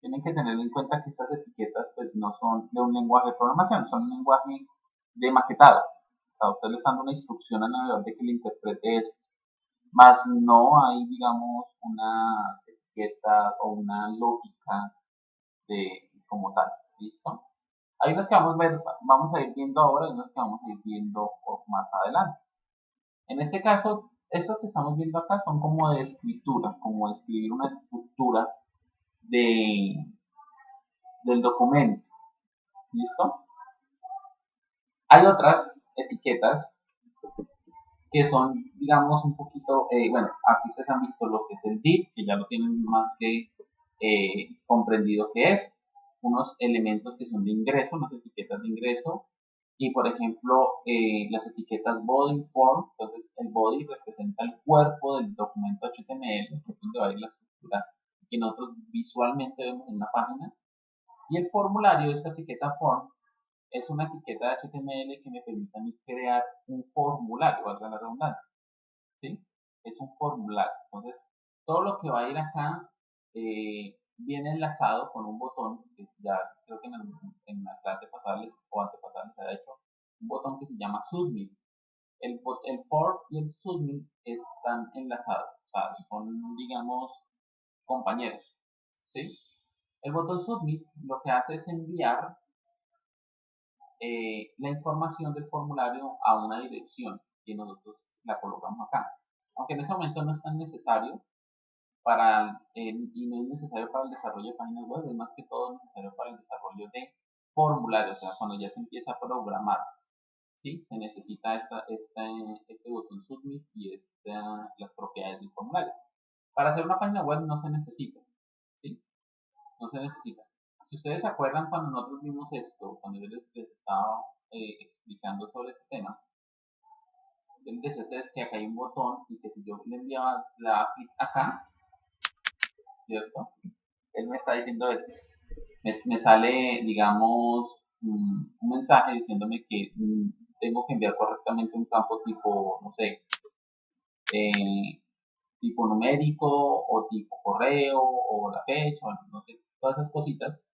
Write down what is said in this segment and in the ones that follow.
tienen que tener en cuenta que estas etiquetas pues no son de un lenguaje de programación, son un lenguaje de maquetado. O sea, usted le está dando una instrucción al navegador de que le interprete esto, más no hay, digamos, una etiqueta o una lógica de como tal, ¿listo? Hay unas que vamos a ir viendo ahora y unas que vamos a ir viendo más adelante. En este caso, estas que estamos viendo acá son como de escritura, como de escribir una estructura de, del documento, ¿listo? Hay otras etiquetas que son, digamos, un poquito, bueno, aquí ustedes han visto lo que es el div, que ya lo tienen más que comprendido que es, unos elementos que son de ingreso, unas etiquetas de ingreso, y por ejemplo, las etiquetas body form, entonces el body representa el cuerpo del documento HTML, que es donde va a ir la estructura que nosotros visualmente vemos en una página, y el formulario de esta etiqueta form es una etiqueta de HTML que me permite a mí crear un formulario, valga la redundancia, ¿sí? Es un formulario. Entonces, todo lo que va a ir acá viene enlazado con un botón, que ya creo que en la clase pasada o antepasada les había hecho, un botón que se llama Submit. El form y el Submit están enlazados, o sea, son, digamos, compañeros, ¿sí? El botón Submit lo que hace es enviar la información del formulario a una dirección que nosotros la colocamos acá. Aunque en ese momento no es tan necesario y no es necesario para el desarrollo de páginas web, es más que todo necesario para el desarrollo de formularios, o sea, cuando ya se empieza a programar, ¿sí? Se necesita este botón Submit y las propiedades del formulario. Para hacer una página web no se necesita, ¿sí? No se necesita. Si ustedes se acuerdan cuando nosotros vimos esto, cuando yo les estaba explicando sobre este tema, yo les decía a ustedes que acá hay un botón y que si yo le enviaba la clic acá, ¿cierto? Él me está diciendo esto. Me sale, digamos, un mensaje diciéndome que tengo que enviar correctamente un campo tipo, no sé, tipo numérico o tipo correo o la fecha, bueno, no sé, todas esas cositas.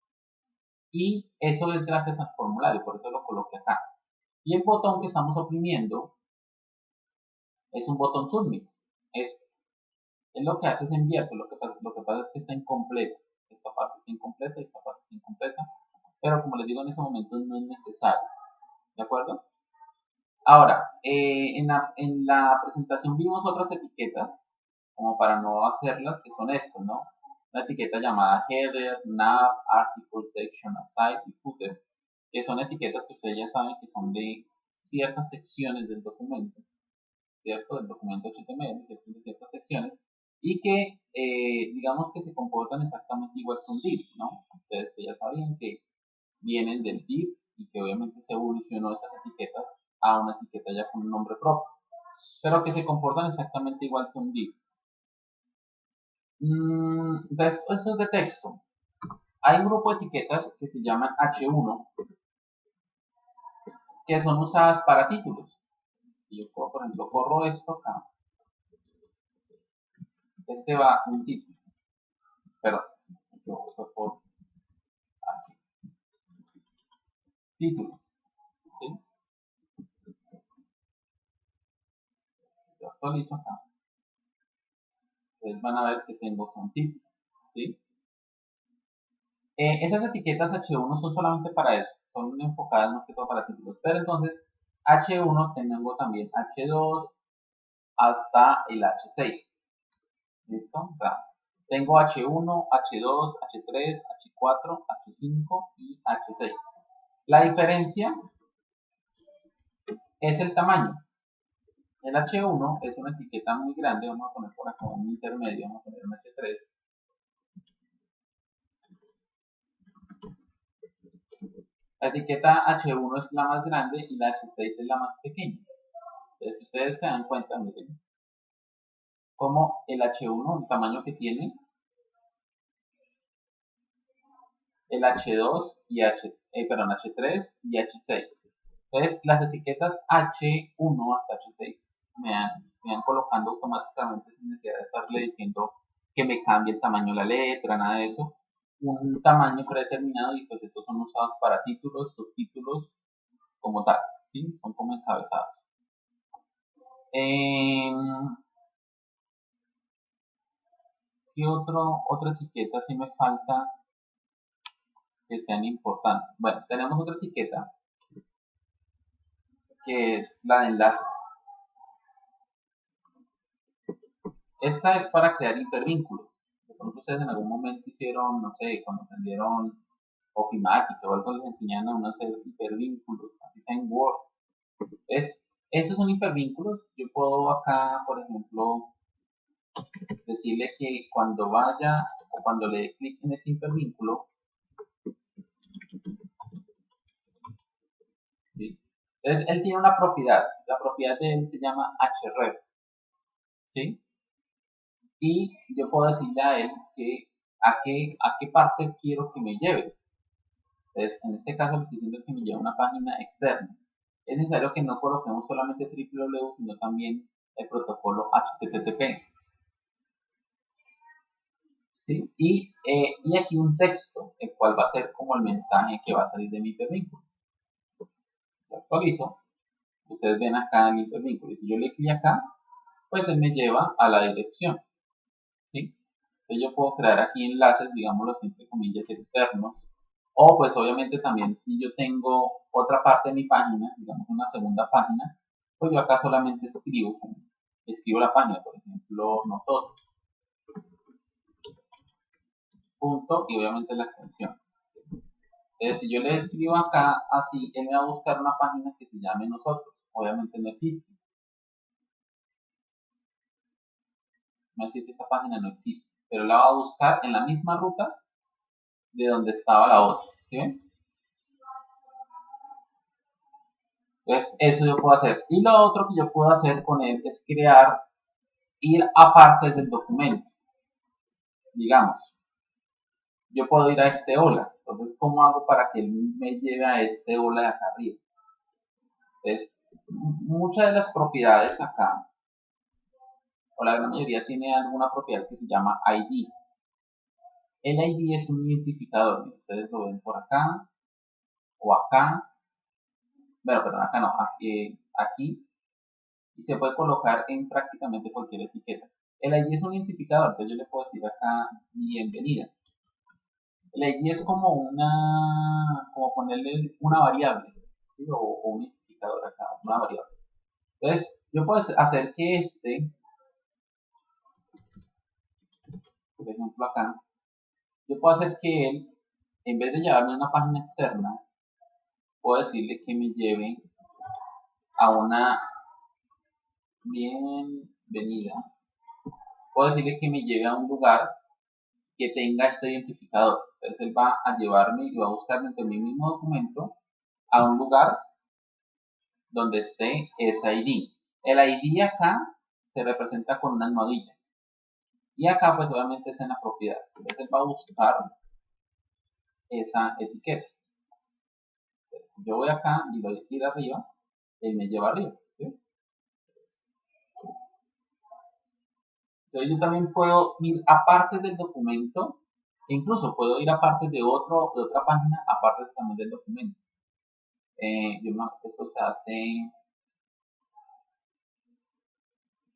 Y eso es gracias al formulario, por eso lo coloqué acá. Y el botón que estamos oprimiendo es un botón Submit. Este. Él lo que hace es enviarse, lo que pasa es que está incompleto. Esta parte está incompleta y esta parte está incompleta. Pero como les digo, en ese momento no es necesario. ¿De acuerdo? Ahora, en la presentación vimos otras etiquetas, como para no hacerlas, que son estas, ¿no? Una etiqueta llamada header, nav, article, section, aside y footer, que son etiquetas que ustedes ya saben que son de ciertas secciones del documento, ¿cierto? Del documento HTML, de ciertas secciones, y que digamos que se comportan exactamente igual que un div, ¿no? Ustedes ya sabían que vienen del div y que obviamente se evolucionó esas etiquetas a una etiqueta ya con un nombre propio, pero que se comportan exactamente igual que un div. Entonces, eso es de texto. Hay un grupo de etiquetas que se llaman H1, que son usadas para títulos. Si yo, por ejemplo, corro esto acá, este va un título, perdón, yo voy por aquí, título, ¿sí? Yo actualizo acá, ustedes van a ver que tengo un título, ¿sí? Esas etiquetas H1 son solamente para eso, son enfocadas más que todo para títulos, pero entonces H1 tengo también H2 hasta el H6, ¿listo? O sea, tengo H1, H2, H3, H4, H5 y H6. La diferencia es el tamaño. El H1 es una etiqueta muy grande, vamos a poner por acá un intermedio, vamos a poner un H3. La etiqueta H1 es la más grande y la H6 es la más pequeña. Entonces, si ustedes se dan cuenta, miren, como el H1, el tamaño que tiene, el H2 y H3 y H6. Entonces, las etiquetas H1 hasta H6 me van colocando automáticamente sin necesidad de estarle diciendo que me cambie el tamaño de la letra, nada de eso. un tamaño predeterminado y pues estos son usados para títulos, subtítulos, como tal, ¿sí? Son como encabezados. ¿Qué otra etiqueta si me falta que sean importantes? Bueno, tenemos otra etiqueta que es la de enlaces. Esta es para crear hipervínculos. De pronto ustedes en algún momento hicieron, no sé, cuando aprendieron ofimática o algo, les enseñan a uno a hacer hipervínculos, así sea en Word. Esos son hipervínculos. Yo puedo acá, por ejemplo, decirle que cuando vaya o cuando le dé clic en ese hipervínculo, ¿sí? Entonces, él tiene una propiedad. La propiedad de él se llama href, ¿sí? Y yo puedo decirle a él que a qué parte quiero que me lleve. Entonces, en este caso le estoy diciendo que me lleve a una página externa. Es necesario que no coloquemos solamente www, sino también el protocolo HTTP. ¿Sí? Y aquí un texto, el cual va a ser como el mensaje que va a salir de mi hipervínculo. Lo actualizo. Ustedes ven acá el hipervínculo. Y si yo le clic acá, pues él me lleva a la dirección. ¿Sí? Entonces yo puedo crear aquí enlaces, digámoslo entre comillas, externos. O pues obviamente también si yo tengo otra parte de mi página, digamos una segunda página, pues yo acá solamente escribo la página, por ejemplo, nosotros, punto y obviamente la extensión. Entonces si yo le escribo acá así, él me va a buscar una página que se llame nosotros. Obviamente no existe. Me va a decir que esta página no existe, pero la va a buscar en la misma ruta de donde estaba la otra. ¿Sí ven? Entonces, eso yo puedo hacer. Y lo otro que yo puedo hacer con él es ir a partes del documento. Digamos, yo puedo ir a este hola. Entonces, ¿cómo hago para que él me lleve a este hola de acá arriba? Entonces, muchas de las propiedades acá, o la gran mayoría, tiene alguna propiedad que se llama ID. El ID es un identificador. Ustedes lo ven por acá o acá. Bueno, perdón, acá no, aquí. Y se puede colocar en prácticamente cualquier etiqueta. El ID es un identificador, entonces yo le puedo decir acá bienvenida. El ID es como ponerle una variable, ¿sí? O un identificador acá, una variable. Entonces, yo puedo hacer que por ejemplo acá, yo puedo hacer que él, en vez de llevarme a una página externa, puedo decirle que me lleve a una bienvenida. Puedo decirle que me lleve a un lugar que tenga este identificador. Entonces él va a llevarme y va a buscar dentro de mi mismo documento a un lugar donde esté ese ID. El ID acá se representa con una almohadilla. Y acá pues obviamente es en la propiedad. Entonces él va a buscar esa etiqueta. Entonces, si yo voy acá y doy ir arriba, él me lleva arriba. ¿Sí? Entonces yo también puedo ir a partes del documento, e incluso puedo ir a partes de otra página, a partes también del documento. Eso se hace,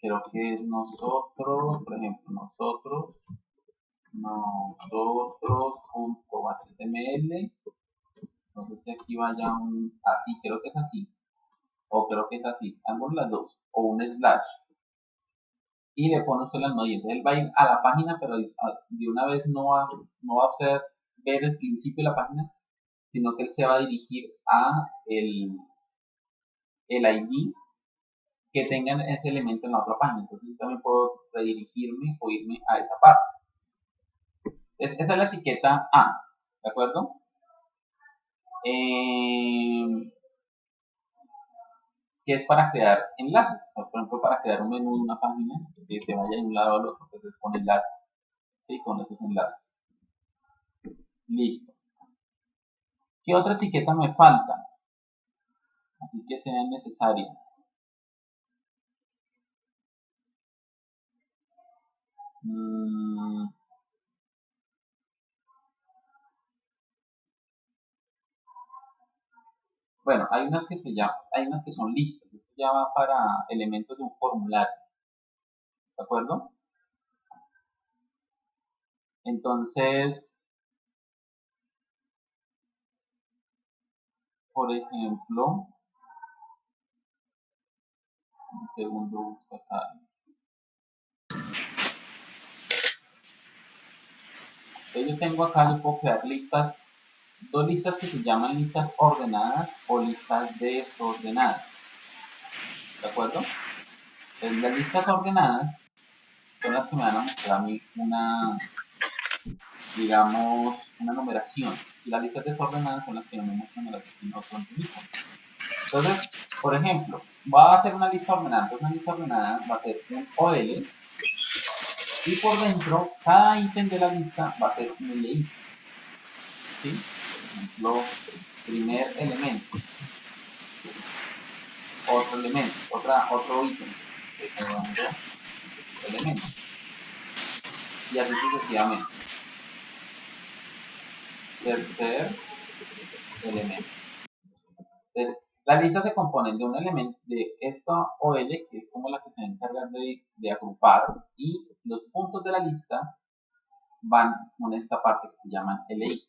creo que es nosotros, por ejemplo, nosotros.html, no sé si aquí vaya así, creo que es así, o creo que es así, ambos las dos, o un slash, y le pone usted las medidas. Él va a ir a la página, pero de una vez no va a ver el principio de la página, sino que él se va a dirigir a el ID que tengan ese elemento en la otra página. Entonces yo también puedo redirigirme o irme a esa parte. Esa es la etiqueta A, ¿de acuerdo? Que es para crear enlaces. Por ejemplo, para crear un menú de una página que se vaya de un lado al otro, entonces con enlaces. ¿Sí? Con esos enlaces. Listo. ¿Qué otra etiqueta me falta? Así que sea necesaria. Bueno, hay unas que son listas, esto ya va para elementos de un formulario, ¿de acuerdo? Entonces, por ejemplo, un segundo, busco acá. Entonces yo tengo acá, yo puedo crear listas, dos listas que se llaman listas ordenadas o listas desordenadas, ¿de acuerdo? Entonces, las listas ordenadas son las que me van a mostrar a mí una, digamos, una numeración. Y las listas desordenadas son las que no me muestran el otro mismo. Entonces, por ejemplo, va a hacer una lista ordenada. Entonces, una lista ordenada va a ser un OL y por dentro, cada ítem de la lista va a ser un LI. ¿Sí? Por ejemplo, primer elemento, otro elemento, otro ítem, segundo elemento, y así sucesivamente. Tercer elemento. Entonces, las listas se componen de un elemento, de esta OL, que es como la que se va a encargar de agrupar, y los puntos de la lista van con esta parte que se llaman LI.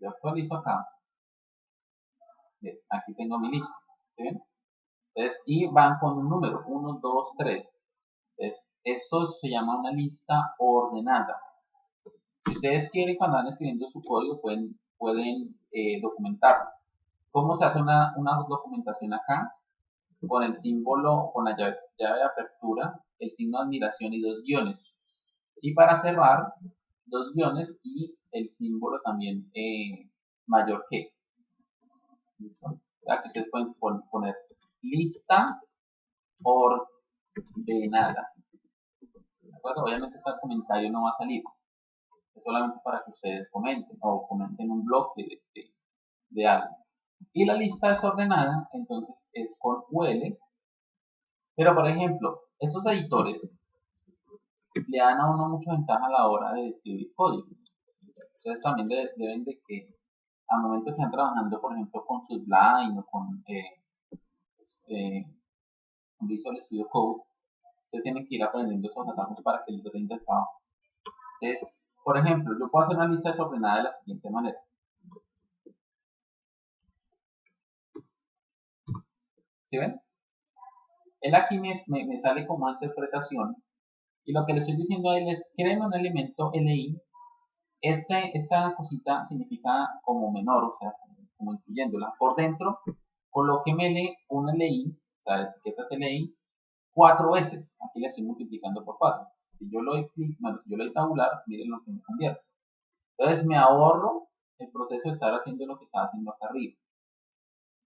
Yo actualizo acá. Aquí tengo mi lista. ¿Sí ven? Entonces, y van con un número, 1, 2, 3. Entonces, esto se llama una lista ordenada. Si ustedes quieren, cuando van escribiendo su código, pueden documentarlo. ¿Cómo se hace una documentación acá? Con el símbolo, con la llave de apertura, el signo de admiración y dos guiones. Y para cerrar, dos guiones y el símbolo también mayor que. ¿Listo? Aquí ustedes pueden poner lista ordenada. ¿De acuerdo? Obviamente ese comentario no va a salir. Es solamente para que ustedes comenten o comenten un bloque de algo. Y la lista desordenada, entonces, es con UL. Pero, por ejemplo, estos editores le dan a uno mucha ventaja a la hora de escribir código. Ustedes también deben de que, al momento que están trabajando, por ejemplo, con Sublime o eh, con Visual Studio Code, ustedes tienen que ir aprendiendo esos atajos para que les rinda el trabajo. Entonces, por ejemplo, yo puedo hacer una lista desordenada de la siguiente manera. ¿Sí ven? Él aquí me sale como una interpretación y lo que le estoy diciendo a él es, créeme un elemento LI. Esta cosita significa como menor, o sea, como incluyéndola. Por dentro, colóquemele un LI, o sea, etiquetas LI, 4 veces. Aquí le estoy multiplicando por 4. Si yo lo doy clic, bueno, si yo lo doy tabular, miren lo que me convierte. Entonces me ahorro el proceso de estar haciendo lo que estaba haciendo acá arriba.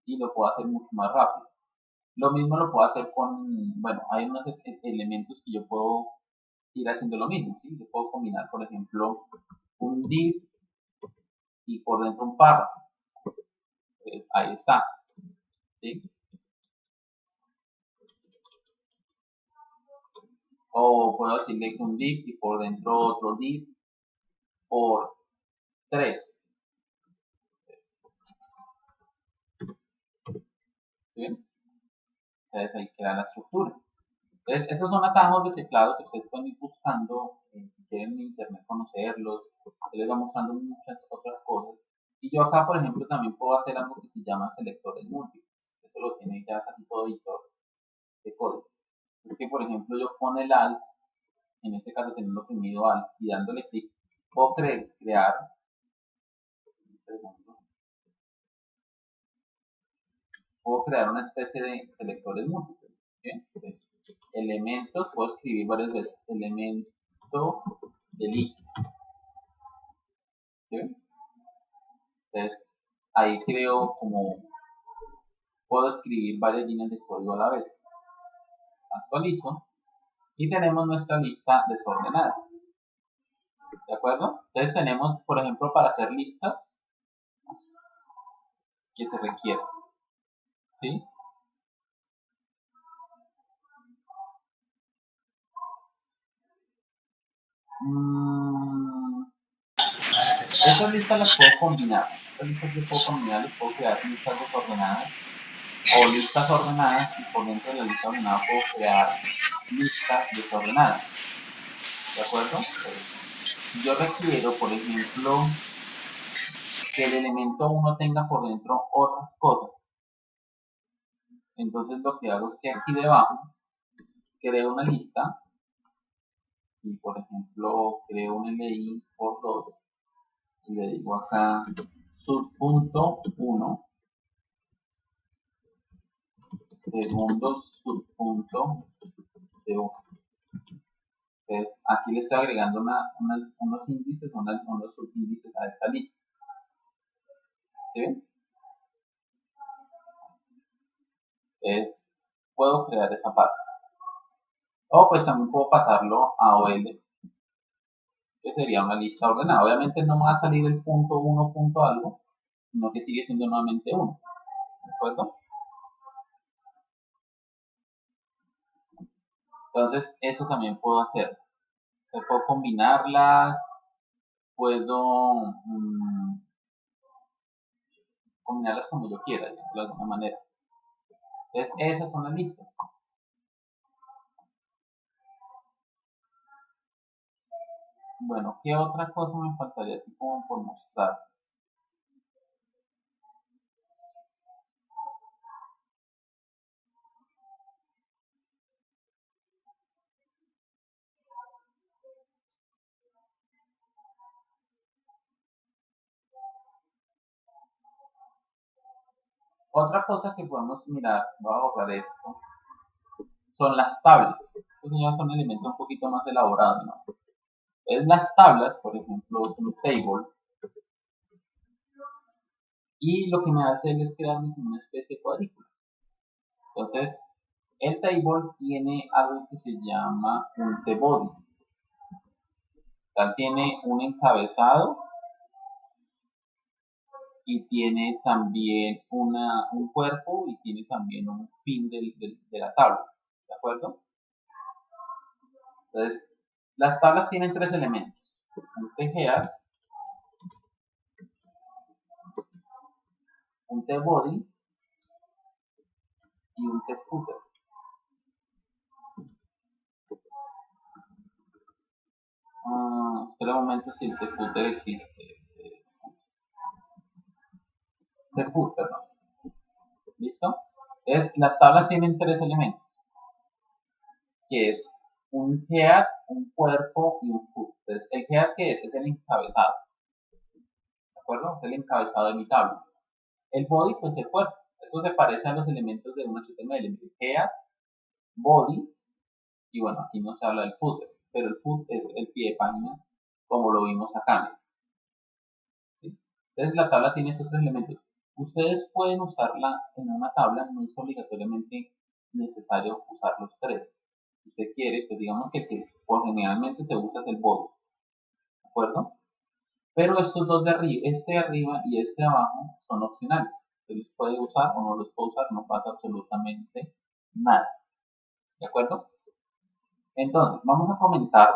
Y lo puedo hacer mucho más rápido. Lo mismo lo puedo hacer con, bueno, hay unos elementos que yo puedo ir haciendo lo mismo, ¿sí? Yo puedo combinar, por ejemplo, un div y por dentro un párrafo. Pues ahí está, ¿sí? O puedo decirle que un div y por dentro otro div por 3. ¿Sí ven? Entonces ahí queda la estructura. Entonces, esos son atajos de teclado que ustedes pueden ir buscando, si quieren en internet conocerlos, se les va mostrando muchas otras cosas. Y yo acá, por ejemplo, también puedo hacer algo que se llama selectores múltiples. Eso lo tiene ya casi todo editor de código. Es que, por ejemplo, yo con el Alt, en este caso teniendo oprimido Alt y dándole clic, puedo crear, una especie de selectores múltiples. ¿Bien? Entonces, elementos, puedo escribir varias veces, elemento de lista. ¿Sí? Entonces, ahí creo como, puedo escribir varias líneas de código a la vez. Actualizo y tenemos nuestra lista desordenada. ¿De acuerdo? Entonces tenemos, por ejemplo, para hacer listas que se requieren. ¿Sí? Estas listas las puedo combinar. estas listas yo puedo combinarlas, puedo crear listas desordenadas o listas ordenadas, y por dentro de la lista ordenada puedo crear listas desordenadas. ¿De acuerdo? Si yo requiero, por ejemplo, que el elemento 1 tenga por dentro otras cosas, entonces lo que hago es que aquí debajo creo una lista y, por ejemplo, creo un li por 2 y le digo acá subpunto 1, segundo subpunto de 1. Entonces aquí le estoy agregando unos índices, unos subíndices a esta lista. ¿Sí ven? Entonces puedo crear esa parte. O pues también puedo pasarlo a OL, que sería una lista ordenada. Obviamente no me va a salir el punto 1 punto algo, sino que sigue siendo nuevamente 1. ¿De acuerdo? Entonces eso también puedo hacer. Puedo combinarlas, puedo combinarlas como yo quiera, de alguna manera. Entonces esas son las listas. Bueno, ¿qué otra cosa me faltaría así como por mostrar? Otra cosa que podemos mirar, voy a borrar esto, son las tablas. Estos ya son elementos un poquito más elaborados, ¿no? Es las tablas, por ejemplo, un table, y lo que me hace él es crearme como una especie de cuadrícula. Entonces, el table tiene algo que se llama un tbody. Tal tiene un encabezado y tiene también un cuerpo y tiene también un fin de la tabla. ¿De acuerdo? Entonces, las tablas tienen tres elementos: un thead, un tbody y un tfooter. Espera un momento si el tfooter existe. Tfooter, ¿no? ¿Listo? Entonces, las tablas tienen tres elementos, que es un head, un cuerpo y un foot. Entonces, el head, ¿qué es? Es el encabezado. ¿De acuerdo? Es el encabezado de mi tabla. El body, pues el cuerpo. Eso se parece a los elementos de un HTML. El head, body, y bueno, aquí no se habla del footer, pero el foot es el pie de página, como lo vimos acá. ¿Sí? Entonces, la tabla tiene esos tres elementos. Ustedes pueden usarla en una tabla, no es obligatoriamente necesario usar los tres. Si usted quiere, pues digamos que el que generalmente se usa es el body, ¿de acuerdo? Pero estos dos de arriba, este de arriba y este de abajo, son opcionales. Usted los puede usar o no los puede usar, no pasa absolutamente nada, ¿de acuerdo? Entonces, voy a comentar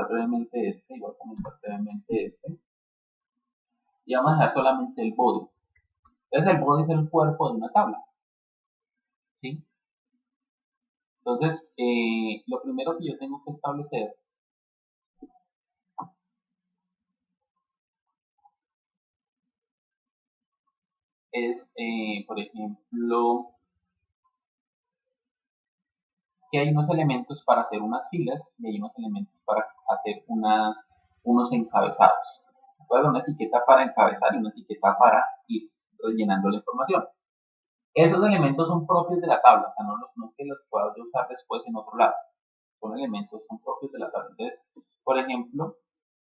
brevemente este y voy a comentar brevemente este. Y vamos a dejar solamente el body. Entonces, el body es el cuerpo de una tabla, ¿sí? Entonces, lo primero que yo tengo que establecer es, por ejemplo, que hay unos elementos para hacer unas filas y hay unos elementos para hacer unos encabezados. ¿De acuerdo? Una etiqueta para encabezar y una etiqueta para ir rellenando la información. Esos elementos son propios de la tabla, o sea, no es que los pueda usar después en otro lado. Son elementos, son propios de la tabla. Entonces, por ejemplo,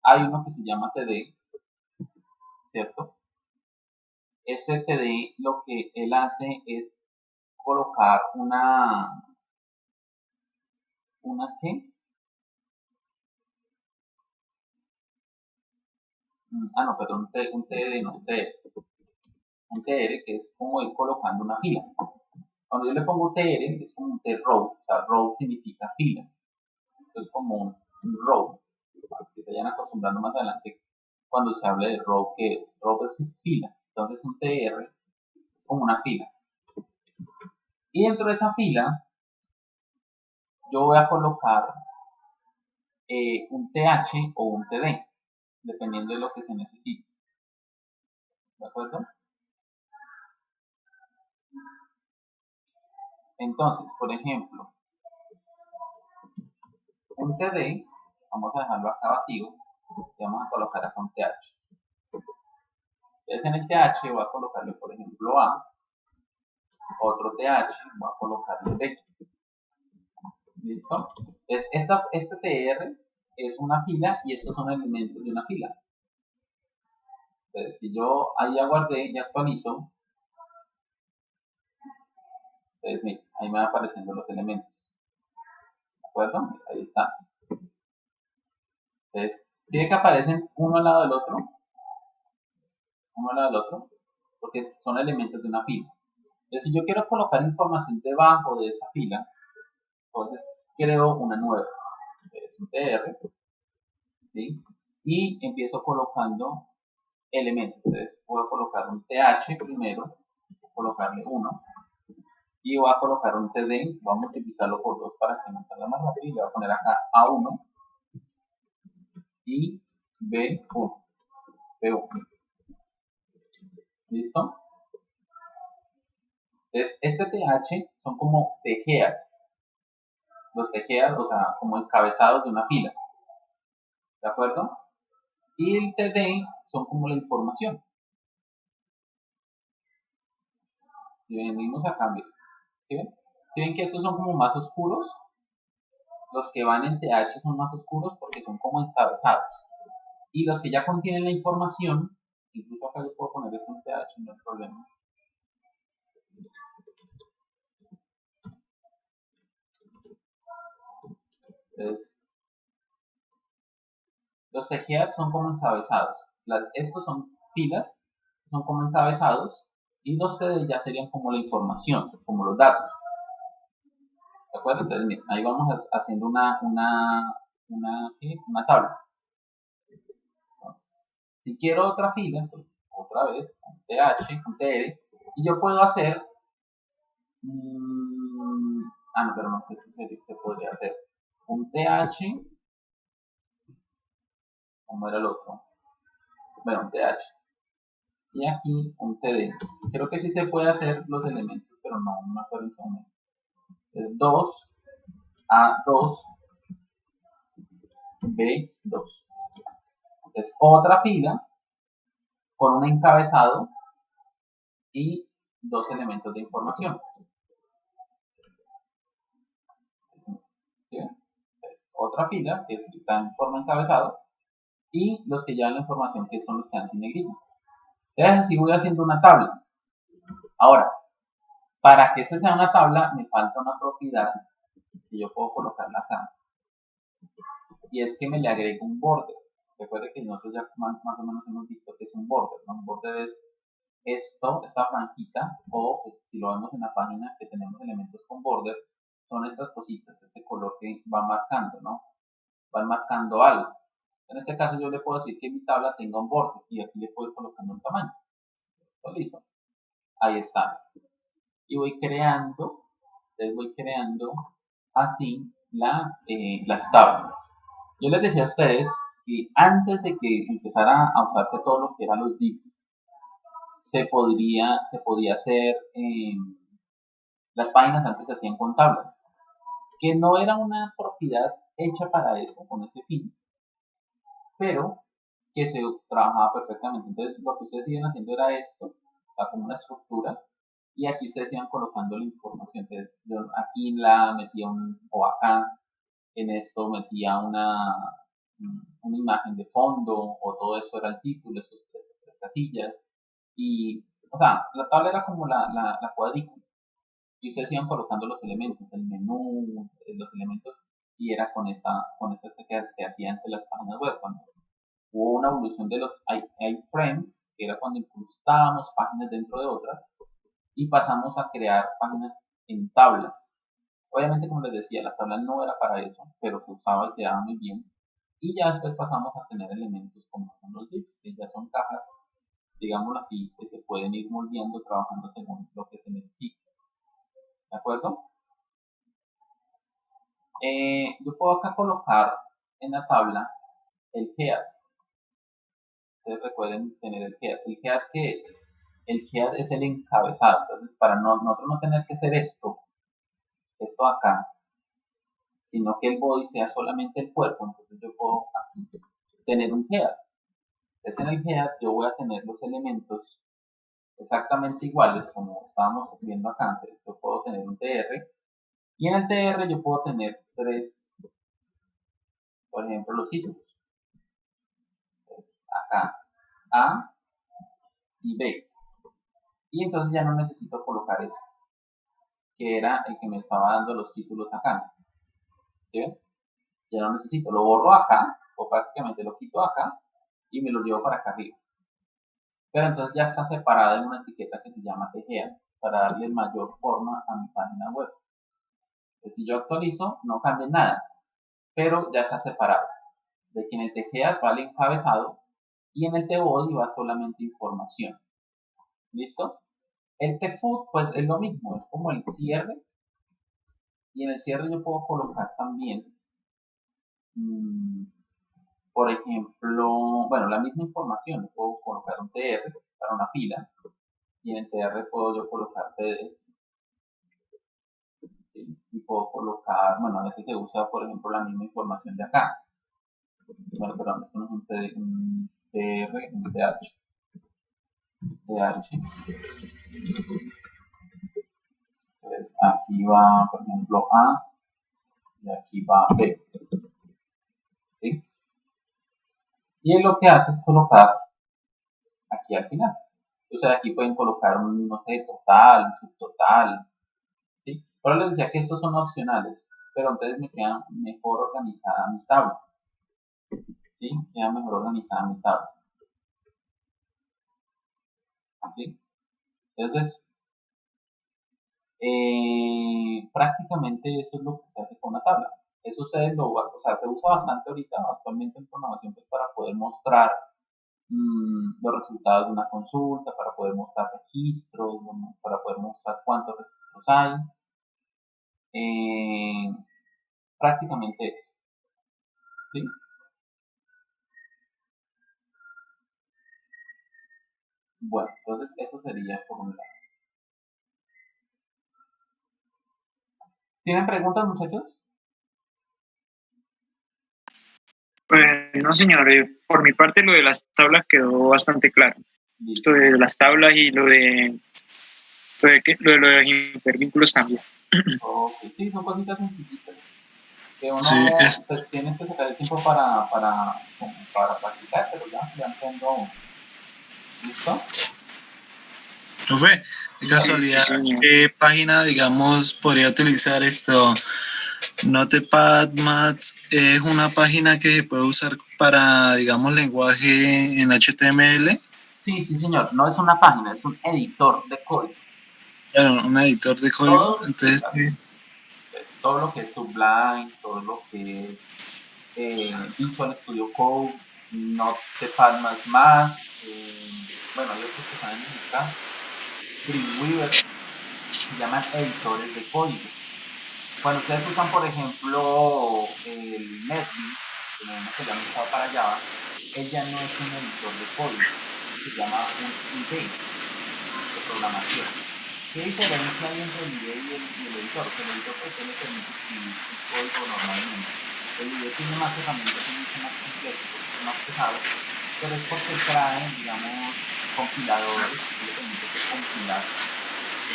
hay uno que se llama td, ¿cierto? Ese td lo que él hace es colocar ¿una qué? No, perdón, un td, no, un tr. Un tr que es como ir colocando una fila. Cuando yo le pongo tr es como un t-row, o sea, row significa fila. Entonces como un row, para que se vayan acostumbrando más adelante cuando se hable de row, que es row es fila. Entonces un TR es como una fila. Y dentro de esa fila yo voy a colocar un TH o un TD, dependiendo de lo que se necesite. ¿De acuerdo? Entonces, por ejemplo, un TD, vamos a dejarlo acá vacío, y vamos a colocar acá un TH. Entonces en el TH voy a colocarle, por ejemplo, A, otro TH, voy a colocarle B. ¿Listo? Entonces, este TR es una fila y estos son elementos de una fila. Entonces, si yo ahí ya guardé y actualizo, entonces mira, ahí me van apareciendo los elementos. ¿De acuerdo? Ahí está. Entonces, tiene que aparecen uno al lado del otro, uno al lado del otro, porque son elementos de una fila. Entonces, si yo quiero colocar información debajo de esa fila, entonces creo una nueva. Es un TR, ¿sí? Y empiezo colocando elementos. Entonces, voy a colocar un TH primero, voy a colocarle 1, y voy a colocar un TD, voy a multiplicarlo por 2 para que me salga más rápido, y le voy a poner acá A1 y B1. B1. ¿Listo? Entonces, este TH son como tejeas. Los tejeas, o sea, como encabezados de una fila. ¿De acuerdo? Y el TD son como la información. Si venimos a cambiar, ¿sí ven? Si ven que estos son como más oscuros, los que van en TH son más oscuros porque son como encabezados. Y los que ya contienen la información, incluso acá yo puedo poner esto en TH, no hay problema. Entonces, los tejeads son como encabezados. Estos son filas, son como encabezados. Y los TD ya serían como la información, como los datos. ¿De acuerdo? Entonces, miren, ahí vamos haciendo una tabla. Entonces, si quiero otra fila, pues otra vez, un TH, un TR, y yo puedo hacer, no, pero no sé si se podría hacer un TH, como era el otro, bueno, un TH, y aquí un TD. Creo que sí se puede hacer los elementos, pero no me acuerdo en ese momento. Es 2, A2, B2. Es otra fila con un encabezado y dos elementos de información. ¿Sí? Es otra fila que está en forma encabezado y los que llevan la información que son los que dan sin negrilla. Entonces así voy haciendo una tabla. Ahora, para que este sea una tabla me falta una propiedad que yo puedo colocarla acá. Y es que me le agrego un border. Recuerde que nosotros ya más o menos hemos visto que es un border, ¿no? Un border es esta franjita, o pues, si lo vemos en la página que tenemos elementos con border, son estas cositas, este color que va marcando, ¿no? Van marcando algo. En este caso yo le puedo decir que mi tabla tenga un border y aquí le puedo ir colocando un tamaño. Listo. Ahí está. Y voy creando, así las tablas. Yo les decía a ustedes que antes de que empezara a usarse todo lo que eran los divs, se podía hacer, las páginas antes se hacían con tablas, que no era una propiedad hecha para eso, con ese fin, pero que se trabajaba perfectamente. Entonces, lo que ustedes siguen haciendo era esto, o sea, como una estructura, y aquí ustedes iban colocando la información. Entonces, yo aquí la metía o acá, en esto metía una imagen de fondo, o todo eso era el título, esas tres casillas, y, o sea, la tabla era como la cuadrícula, y ustedes iban colocando los elementos, el menú, los elementos, y era con esta que se hacía entre las páginas web. Cuando hubo una evolución de los iframes, que era cuando incrustábamos páginas dentro de otras, y pasamos a crear páginas en tablas. Obviamente, como les decía, la tabla no era para eso, pero se usaba y quedaba muy bien. Y ya después pasamos a tener elementos como son los divs, que ya son cajas, digámoslo así, que se pueden ir moldeando, trabajando según lo que se necesite. ¿De acuerdo? Yo puedo acá colocar en la tabla el head. Ustedes recuerden tener el head. ¿El head qué es? El head es el encabezado. Entonces, para nosotros no tener que hacer esto acá, sino que el body sea solamente el cuerpo, entonces yo puedo aquí tener un head. Entonces en el head yo voy a tener los elementos exactamente iguales como estábamos viendo acá antes. Yo puedo tener un TR y en el TR yo puedo tener tres, por ejemplo, los títulos. Entonces, acá A y B. Y entonces ya no necesito colocar esto, que era el que me estaba dando los títulos acá. ¿Sí ven? Ya no necesito, lo borro acá, o prácticamente lo quito acá, y me lo llevo para acá arriba. Pero entonces ya está separada en una etiqueta que se llama Tejea, para darle mayor forma a mi página web. Entonces, si yo actualizo, no cambia nada, pero ya está separado. De que en el Tejea va el encabezado, y en el Tbody va solamente información. ¿Listo? El Tfood, pues es lo mismo, es como el cierre, y en el cierre yo puedo colocar también, por ejemplo, bueno, la misma información, puedo colocar un TR para una fila, y en el TR puedo yo colocar TDs, ¿sí? Y puedo colocar, bueno, a veces se usa, por ejemplo, la misma información de acá. Bueno, perdón, esto no es un TR, un TH. Entonces, aquí va, por ejemplo, A, y aquí va B, ¿sí? Y él lo que hace es colocar aquí al final. Entonces aquí pueden colocar un, no sé, total, subtotal, ¿sí? Pero les decía que estos son opcionales, pero entonces me queda mejor organizada mi tabla, ¿sí? Queda mejor organizada mi tabla, ¿sí? Entonces, prácticamente eso es lo que se hace con una tabla. Eso ustedes o sea, se usa bastante ahorita actualmente en programación pues, para poder mostrar los resultados de una consulta, para poder mostrar registros, para poder mostrar cuántos registros hay. Prácticamente eso. ¿Sí? Bueno, entonces eso sería por un lado. ¿Tienen preguntas, muchachos? Pues no, señor. Por mi parte, lo de las tablas quedó bastante claro. Listo. Esto de las tablas y lo de los hipervínculos también. Ok, sí, son cositas sencillitas. Que uno Sí, pues tienes que sacar el tiempo para practicar, pero ya entiendo aún. ¿Listo? Profe, de casualidad, sí, ¿qué página, digamos, podría utilizar esto? Notepad Maths es una página que se puede usar para, digamos, lenguaje en HTML. Sí, sí, señor. No es una página, es un editor de código. Bueno, un editor de código. Todo, sí, Entonces, claro. Pues, todo lo que es Sublime, todo lo que es Visual Studio Code, Notepad++, bueno, hay otros que están en acá, Dreamweaver, se llaman editores de código. Cuando ustedes usan, por ejemplo, el NetBeans, que me imagino que ya han usado para Java, él ya no es un editor de código, se llama un IDE de programación. ¿Qué diferencia hay entre el IDE y el editor? Que el editor pues, le permite escribir su código normalmente. El IDE tiene más herramientas, es mucho más complejo, es más pesado, pero es porque trae, digamos, compiladores que le permite compilar,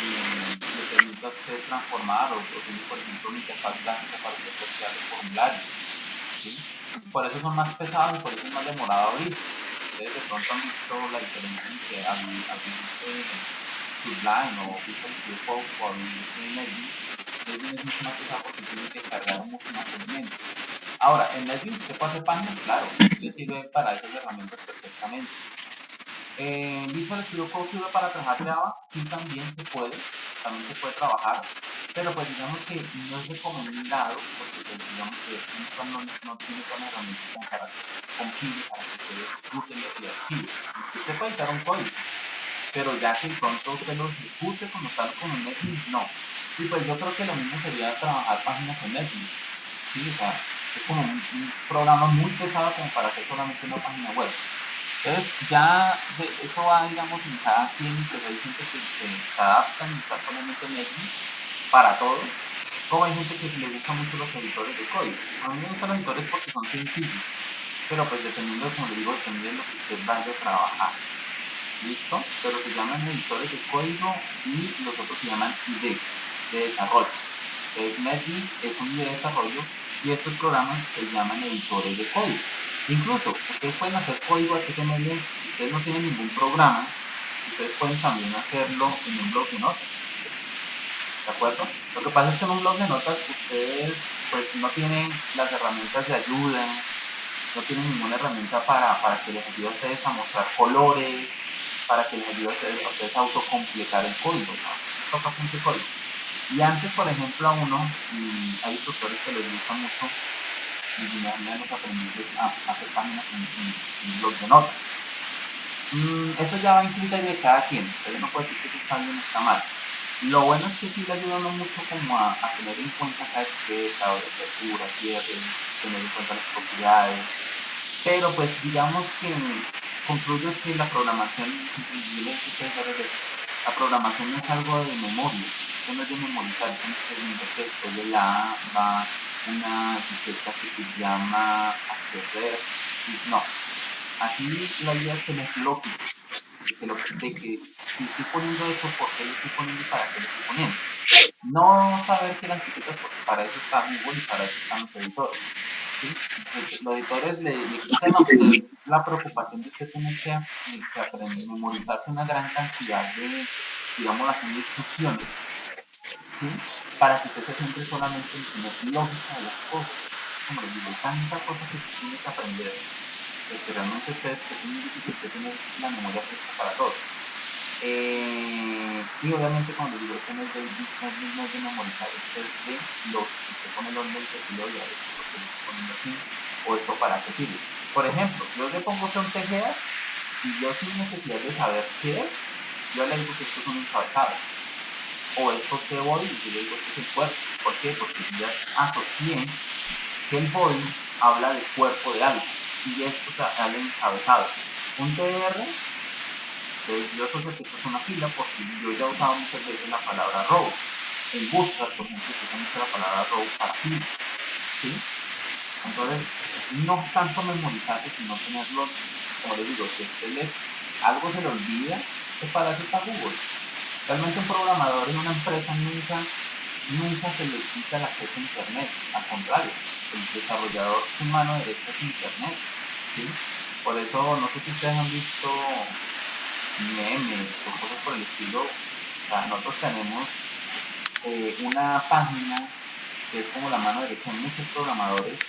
le permite hacer transformar o tiene, por ejemplo, una interfaz gráfica para hacer postear los formularios. ¿Sí? Por eso son más pesados y por eso es más demorado abrir. Ustedes de pronto han visto la diferencia entre abrir Sublime o Visual Studio Code o abrir NetBeans. NetBeans es mucho más pesado porque tiene que cargar mucho más elementos. Ahora, en NetBeans usted puede hacer páginas, claro, le sirve para esas herramientas perfectamente. Visual Studio Code sirve para trabajar Java, sí también se puede trabajar, pero pues digamos que no es recomendado porque pues digamos que no tiene todas las herramientas como para que compile, para que ustedes ejecuten y archiven. Usted puede editar un código, pero ya que de pronto usted lo ejecute como tal como en Netflix, no. Y pues yo creo que lo mismo sería trabajar páginas en Netflix, ¿sí? O sea, es como un programa muy pesado como para hacer solamente una página web. Entonces ya eso va, digamos, en cada quien, pues hay gente que se adapta y está solamente en Netflix para todo, como hay gente que le gusta mucho los editores de código. A mí me gustan los editores porque son sencillos, pero pues dependiendo, como le digo, depende de lo que usted vaya a trabajar. ¿Listo? Pero se llaman editores de código y los otros se llaman IDE, de desarrollo. Entonces NetBeans es un IDE de desarrollo y estos programas se llaman editores de código. Incluso ustedes pueden hacer código HTML, si ustedes no tienen ningún programa, ustedes pueden también hacerlo en un blog de notas. ¿De acuerdo? Lo que pasa es que en un blog de notas ustedes pues no tienen las herramientas de ayuda, no tienen ninguna herramienta para que les ayude a ustedes a mostrar colores, para que les ayude a ustedes a autocompletar el código, ¿no? Toca mucho código. Y antes, por ejemplo, a uno, y hay instructores que les gusta mucho diseñarle a los aprendices a hacer páginas en blog de notas. Eso ya va en criterio de cada quien, pero no puede decir que eso está bien o está mal. Lo bueno es que sí le ayuda a uno mucho como a tener en cuenta cada etiqueta, o de apertura, cierre, tener en cuenta las propiedades. Pero pues digamos que concluyo que la programación, yo le dije que la programación no es algo de memoria, eso no es de memorizar, eso no es que después de la A va una etiqueta que se llama acceder, no. Aquí la idea es tener lógica, de que si estoy poniendo esto, ¿por qué lo estoy poniendo y para qué lo estoy poniendo? No saber que las etiquetas, porque para eso está Google y para eso están los editores. ¿Sí? Entonces, los editores le quitan a usted la preocupación de usted tener que aprender, memorizarse una gran cantidad de, digamos así, de instrucciones, ¿sí? Para que usted se centre solamente en tener lógica de las cosas. Como les digo, tanta cosa que usted tiene que aprender, que realmente usted es muy difícil usted tener la memoria fresca para todo. Y obviamente, como les digo, esto no es de memorizar, esto es de lógica. Usted pone los lentes y lo diario, porque lo estoy poniendo así, o esto para qué sirve. Por ejemplo, yo le pongo son tejedas y yo sin necesidad de saber qué es, yo le digo que esto es un encabezado. O esto es body y yo le digo que es el cuerpo. ¿Por qué? Porque ya asocié que el body habla del cuerpo de algo y esto sale encabezado. Un TR, yo asocio que esto es una fila porque yo ya he usado muchas veces la palabra row. En Bootstrap, por ejemplo, se usa mucho la palabra row para fila. ¿Sí? Entonces, no es tanto memorizarse, sino tenerlo, como les digo, si algo se le olvida, pues para eso está Google. Realmente un programador en una empresa nunca se le quita el acceso a Internet. Al contrario, el desarrollador humano derecho es Internet. ¿Sí? Por eso, no sé si ustedes han visto memes o cosas por el estilo. O sea, nosotros tenemos una página que es como la mano derecha de muchos programadores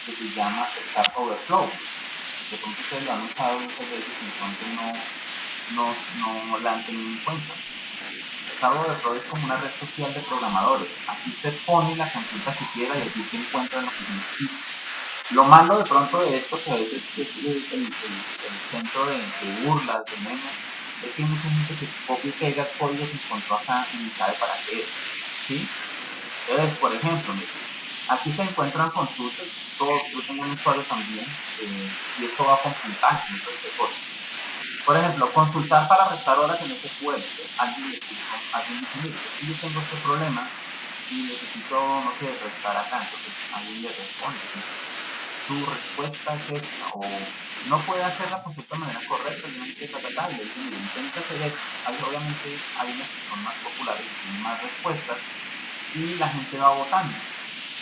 que se llama Stack Overflow. De pronto ustedes lo han usado muchas veces y de pronto no la han tenido en cuenta. Stack Overflow es como una red social de programadores. Aquí usted pone la consulta que quiera y aquí usted encuentra lo que necesita. Lo malo de pronto de esto, que a veces es el centro de burlas, de memes, es que hay mucha gente que copia y pega códigos y encontró acá y ni sabe para qué es. ¿Sí? Entonces, por ejemplo, aquí se encuentran consultas, yo tengo un usuario también, y esto va con puntaje y todo este cosas. Por ejemplo, consultar para restar horas en SQL. Alguien dice, mire, si yo tengo este problema y necesito, no sé, restar acá, entonces alguien le responde. Su respuesta es esta, o no puede hacer la consulta de manera correcta, y le dice, mire, intenta hacer esto. Obviamente hay unas que son más populares y tienen más respuestas, y la gente va votando.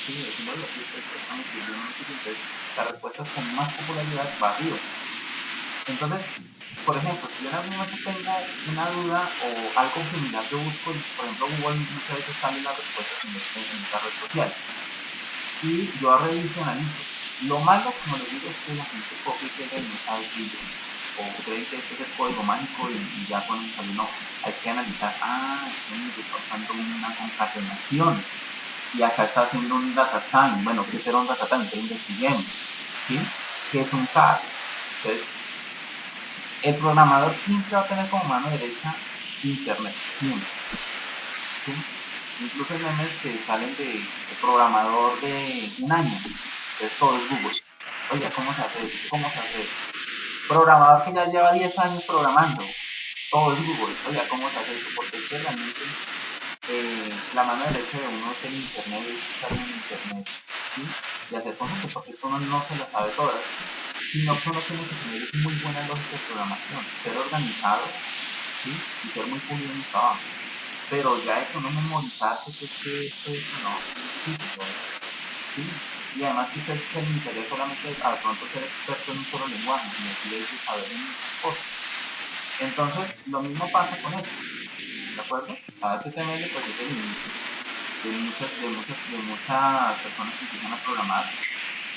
Sí, decirlo así, exactamente, entonces las respuestas con más popularidad va arriba. Entonces, por ejemplo, si yo en algún momento tengo una duda o algo similar, yo busco, por ejemplo, Google muchas veces sale las respuestas en esta red social. Y yo reviso, analizo. Lo malo, como les digo, es que la gente copia y pega y no sabe qué es. O creen que este es el código mágico y ya con el no. Hay que analizar, está usando una concatenación. Y acá está haciendo un data time. Bueno, ¿qué será un data time? Entonces investiguemos. ¿Sí? ¿Qué es un car? Entonces, el programador siempre va a tener como mano derecha Internet, siempre. ¿Sí? Incluso hay memes que salen de programador de un año, entonces todo es Google. Oiga, ¿cómo se hace eso? ¿Cómo se hace eso? Programador que ya lleva 10 años programando, todo es Google. Oiga, ¿cómo se hace eso? Porque es que realmente la mano derecha de uno es el Internet, es estar en el Internet, ¿sí? Y hacer cosas que porque uno no se las sabe todas, sino que uno tiene que tener muy buena lógica de programación, ser organizado, ¿sí? Y ser muy pulido en el trabajo. Pero ya de que uno memorizarse que esto no, es muy difícil, ¿sabes? ¿Sí? Y además que usted se le interesa solamente a pronto ser experto en un solo lenguaje, sino que hay que saber en muchas cosas. Entonces, lo mismo pasa con esto, ¿de acuerdo? A HTML pues es el inicio de muchas personas que empiezan a programar,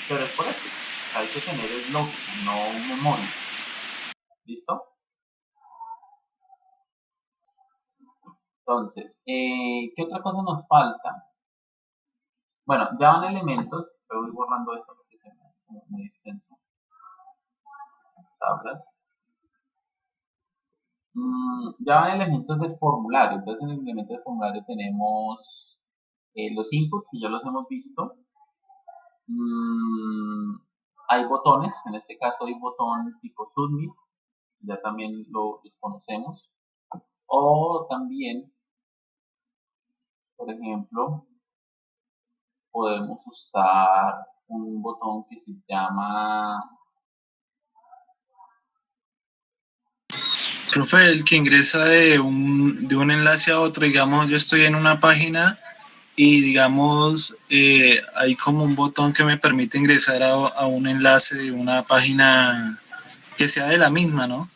pero es por esto. Hay que tener es lógica, no memoria. ¿Listo? Entonces, ¿qué otra cosa nos falta? Bueno, ya van elementos, pero voy borrando eso porque se me hace como muy extenso. Las tablas. Ya van elementos del formulario. Entonces, en el elemento del formulario tenemos los inputs, que ya los hemos visto. Hay botones, en este caso hay botón tipo Submit, ya también lo conocemos. O también, por ejemplo, podemos usar un botón que se llama... Profe, el que ingresa de un enlace a otro, digamos, yo estoy en una página y digamos, hay como un botón que me permite ingresar a un enlace de una página que sea de la misma, ¿no?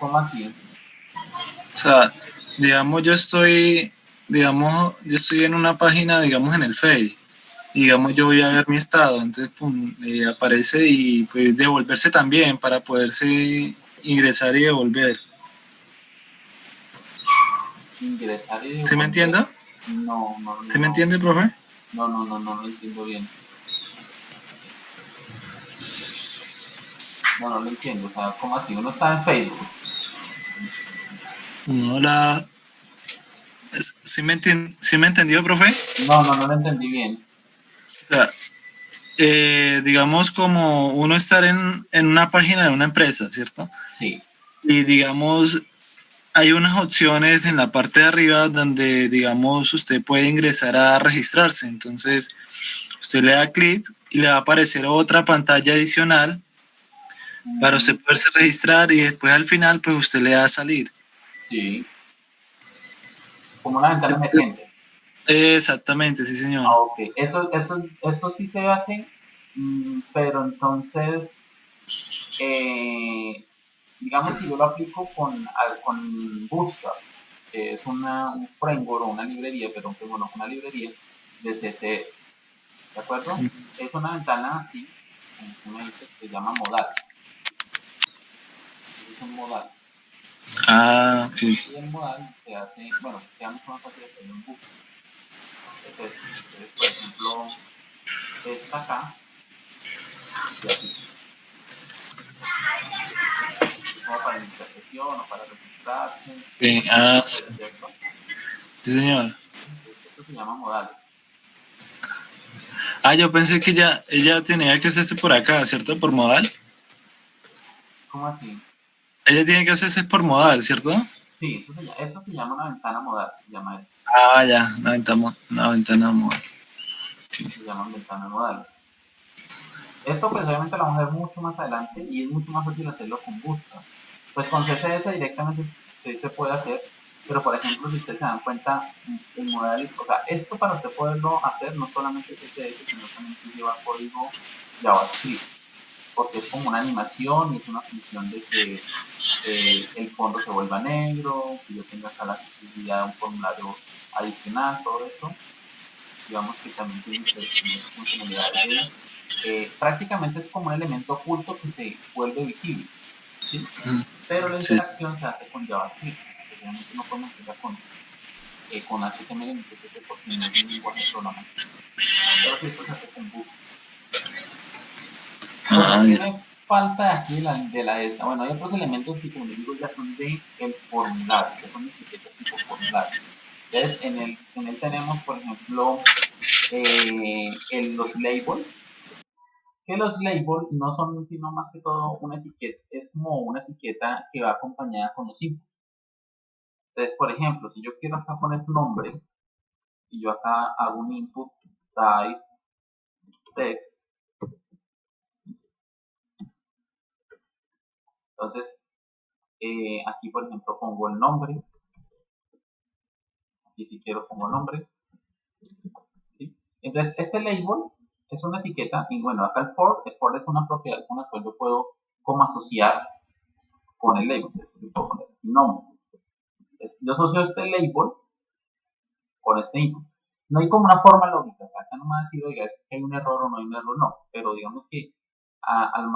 ¿Cómo así? O sea, digamos, yo estoy en una página, digamos, en el Face. Digamos, yo voy a ver mi estado, entonces pum, aparece y pues devolverse también para poderse ingresar y devolver. Ingresar y ¿Sí me devolver. entiendo? No, no, ¿Sí me no. entiende, profe? No lo entiendo bien. No lo entiendo. O sea, ¿cómo así? Uno está en Facebook. No la... ¿Sí me entendió, profe? No lo entendí bien. O sea, digamos como uno estar en una página de una empresa, ¿cierto? Sí, Y digamos, hay unas opciones en la parte de arriba donde, digamos, usted puede ingresar a registrarse. Entonces, usted le da clic y le va a aparecer otra pantalla adicional para usted poderse registrar y después al final, pues usted le da a salir. sí. Como una ventana emergente. Exactamente, sí, señor. Ah, ok. Eso sí se hace, pero entonces, eh, digamos que yo lo aplico con Bootstrap, que es un framework o una librería, pero bueno, una librería de CSS. ¿De acuerdo? Es una ventana así, como usted me dice, que se llama modal. Es un modal. Ah, ok. Y el modal se hace, bueno, queda mucho más fácil hacerlo en Bootstrap. Entonces, por ejemplo, esta acá, y así, es como para iniciar sesión o para registrarse, Bien, ah, sí, ¿cierto? sí, señor. Esto se llama modales. Ah, yo pensé que ella tenía que hacerse por acá, ¿cierto? Por modal. ¿Cómo así? Ella tiene que hacerse por modal, ¿cierto? Sí, eso se llama una ventana modal, se llama eso. Ah, ya, una ventana modal. Ok. Se llaman ventanas modales. Esto pues obviamente lo vamos a ver mucho más adelante y es mucho más fácil hacerlo con Bootstrap. Pues con CSS directamente sí se puede hacer, pero por ejemplo si ustedes se dan cuenta, el modal, o sea, esto para usted poderlo hacer no solamente CSS, sino también que lleva código JavaScript, porque es como una animación y es una función de que el fondo se vuelva negro, que yo tenga acá la accesibilidad de un formulario adicional, todo eso, digamos que también tiene funcionalidades de prácticamente es como un elemento oculto que se vuelve visible, ¿sí? Pero la Sí. interacción se hace con JavaScript, que obviamente no podemos hacerla con HTML ni CSS porque no es un lenguaje de programación. Pero sí, esto se hace con Bootstrap. Bueno, Ah, ya. falta aquí de la esta? Bueno, hay otros elementos que, como les digo, ya son de el formulario, ya son etiquetas tipo formulario. Entonces, en él tenemos, por ejemplo, los labels, que los labels no son sino más que todo una etiqueta, es como una etiqueta que va acompañada con los inputs. Entonces, por ejemplo, si yo quiero acá poner nombre, y yo acá hago un input type text, entonces aquí por ejemplo pongo el nombre, aquí si quiero pongo nombre, ¿sí? Entonces este label es una etiqueta, y bueno, acá el for es una propiedad con la cual yo puedo como asociar con el label, yo puedo poner mi nombre. Entonces, yo asocio este label con este input. No hay como una forma lógica, o sea, acá no me va a decir, oiga, es que hay un error o no hay un error, no, pero digamos que el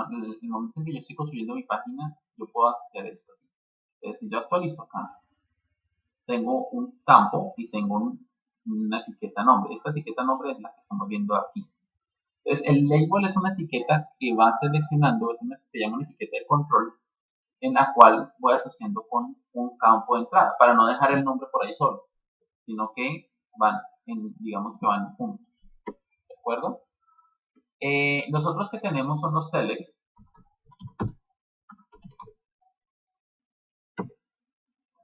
momento en que yo estoy construyendo mi página, yo puedo asociar esto así. Entonces, si yo actualizo acá, tengo un campo y tengo una etiqueta nombre. Esta etiqueta nombre es la que estamos viendo aquí. Entonces, el label es una etiqueta que va seleccionando, se llama una etiqueta de control, en la cual voy asociando con un campo de entrada, para no dejar el nombre por ahí solo, sino que digamos que van juntos. ¿De acuerdo? Los otros que tenemos son los select.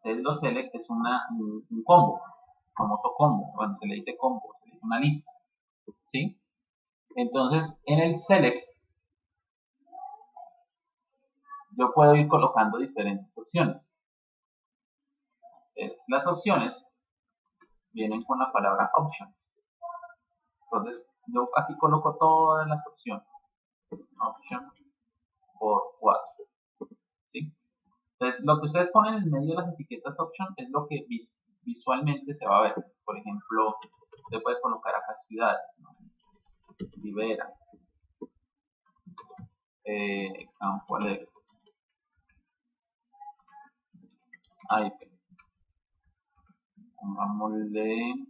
Entonces, los select es un combo, famoso combo. Bueno, se le dice combo, se le dice una lista. ¿Sí? Entonces, en el select, yo puedo ir colocando diferentes opciones. Entonces, las opciones vienen con la palabra options. Entonces, yo aquí coloco todas las opciones. Option por 4. ¿Sí? Entonces, lo que ustedes ponen en medio de las etiquetas option es lo que visualmente se va a ver. Por ejemplo, usted puede colocar acá ciudades, ¿no? Rivera, Campo Alegre, IP, pongámosle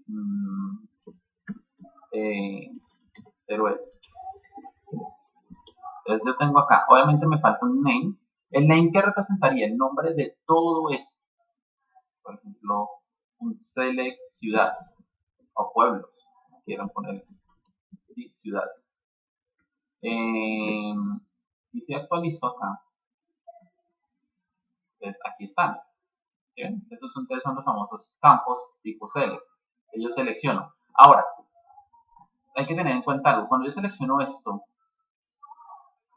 Teruel. Entonces yo tengo acá, obviamente me falta un name. El name que representaría el nombre de todo esto. Por ejemplo, un select ciudad o pueblos, como quieran poner, ¿sí? Ciudad. Y si actualizo acá, pues aquí están. ¿Sí? Esos son los famosos campos tipo select. Yo selecciono. Ahora, hay que tener en cuenta algo. Cuando yo selecciono esto,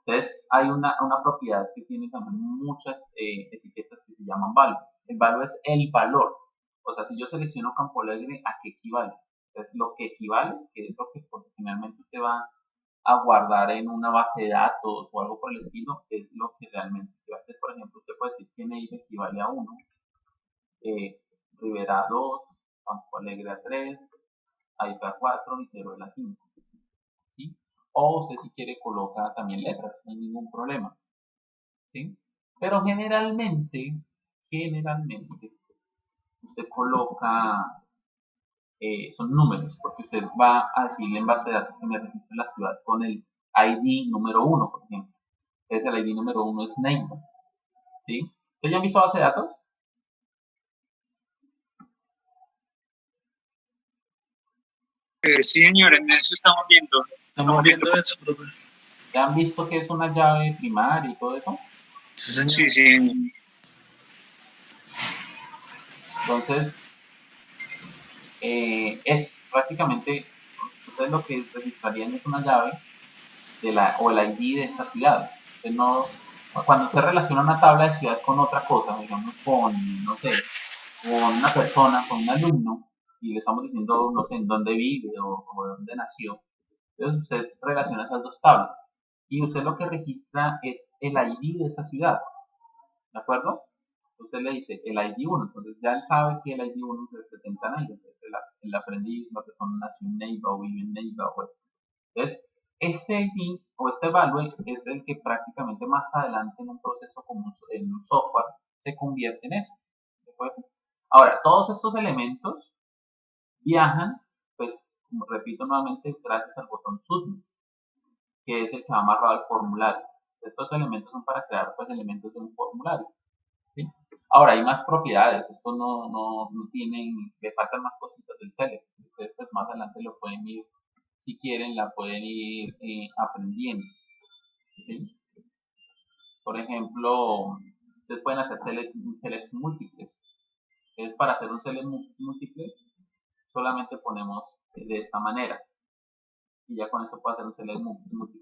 entonces hay una propiedad que tiene también muchas etiquetas que se llaman value. El value es el valor. O sea, si yo selecciono Campo Alegre, ¿a qué equivale? Entonces, lo que equivale, que es lo que finalmente se va a guardar en una base de datos o algo por el estilo, es lo que realmente equivale. Entonces, por ejemplo, usted puede decir que Neiva equivale a 1, Rivera a 2, Campo Alegre a 3, Aipa a 4 y Teruel a 5. ¿Sí? O usted si quiere coloca también letras, no hay ningún problema. ¿Sí? Pero generalmente, usted coloca, son números, porque usted va a decirle en base de datos que me registre la ciudad con el ID número 1, por ejemplo. Entonces el ID número 1 es name. ¿Sí? ¿Ustedes ya han visto base de datos? Sí, señor, en eso estamos viendo. Estamos viendo eso, profe. ¿Ya han visto que es una llave primaria y todo eso? Sí, señor. Sí, sí. Entonces, es prácticamente, ustedes lo que registrarían es una llave o el ID de esa ciudad. Cuando se relaciona una tabla de ciudad con otra cosa, digamos con, no sé, con una persona, con un alumno, y le estamos diciendo, no sé, en dónde vive o dónde nació, entonces usted relaciona esas dos tablas. Y usted lo que registra es el ID de esa ciudad. ¿De acuerdo? Usted le dice el ID1, entonces ya él sabe que el ID1 representa a Neiva. Entonces el aprendiz, la persona nació en Neiva o vive en Neiva. Entonces, ese ID o este value es el que prácticamente más adelante en un proceso como en un software se convierte en eso. ¿De acuerdo? Ahora, todos estos elementos viajan, pues, como repito nuevamente, gracias al botón Submit, que es el que va amarrado al formulario. Estos elementos son para crear pues elementos de un formulario. ¿Sí? Ahora hay más propiedades, esto no tienen, le faltan más cositas del select. Ustedes pues más adelante lo pueden ir, si quieren, la pueden ir aprendiendo. ¿Sí? Por ejemplo, ustedes pueden hacer selects múltiples. Entonces, para hacer un select múltiple, solamente ponemos de esta manera. Y ya con eso puede hacer un select múltiple.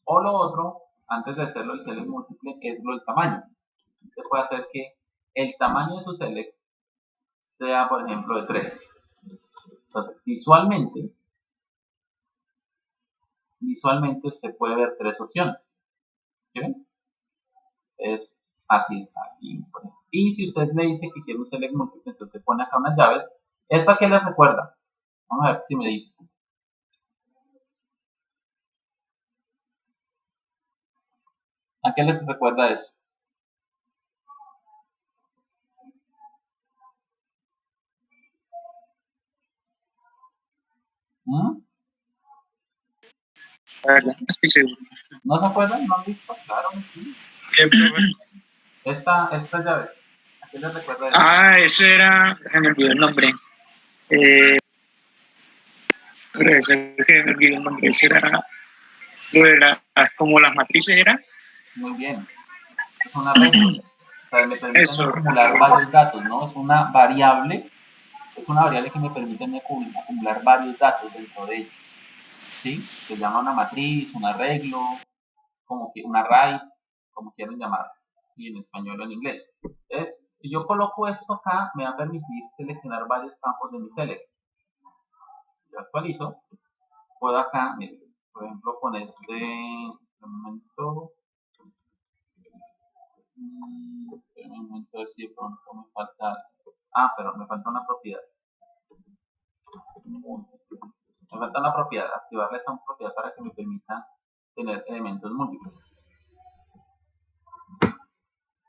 O lo otro, antes de hacerlo el select múltiple, es lo del tamaño. Se puede hacer que el tamaño de su select sea, por ejemplo, de 3. Entonces, visualmente se puede ver 3 opciones. ¿Sí ven? Es así. Aquí, y si usted le dice que quiere un select múltiple, entonces pone acá unas llaves. ¿Esto a qué les recuerda? Vamos a ver si me dice. ¿A qué les recuerda eso? ¿Mm? La verdad, no estoy seguro. ¿No se acuerdan? ¿No han visto? Claro que sí. Estas llaves. ¿A qué les recuerda eso? Ah, eso era, se me olvidó el nombre. Eso que me olvidó el nombre. Eso era lo de como las matrices era. Muy bien. Es una regla. O sea, me permiten Eso. acumular varios datos, ¿no? Es una variable que me permite acumular varios datos dentro de ella. ¿Sí? Se llama una matriz, un arreglo, como que un array, como quieran llamarlo, ¿sí? En español o en inglés. Entonces, si yo coloco esto acá, me va a permitir seleccionar varios campos de mi select. Si yo actualizo, puedo acá, miren, por ejemplo, con un momento, un momento a ver si de pronto me falta, pero me falta una propiedad. Me falta una propiedad, activarle esa propiedad para que me permita tener elementos múltiples.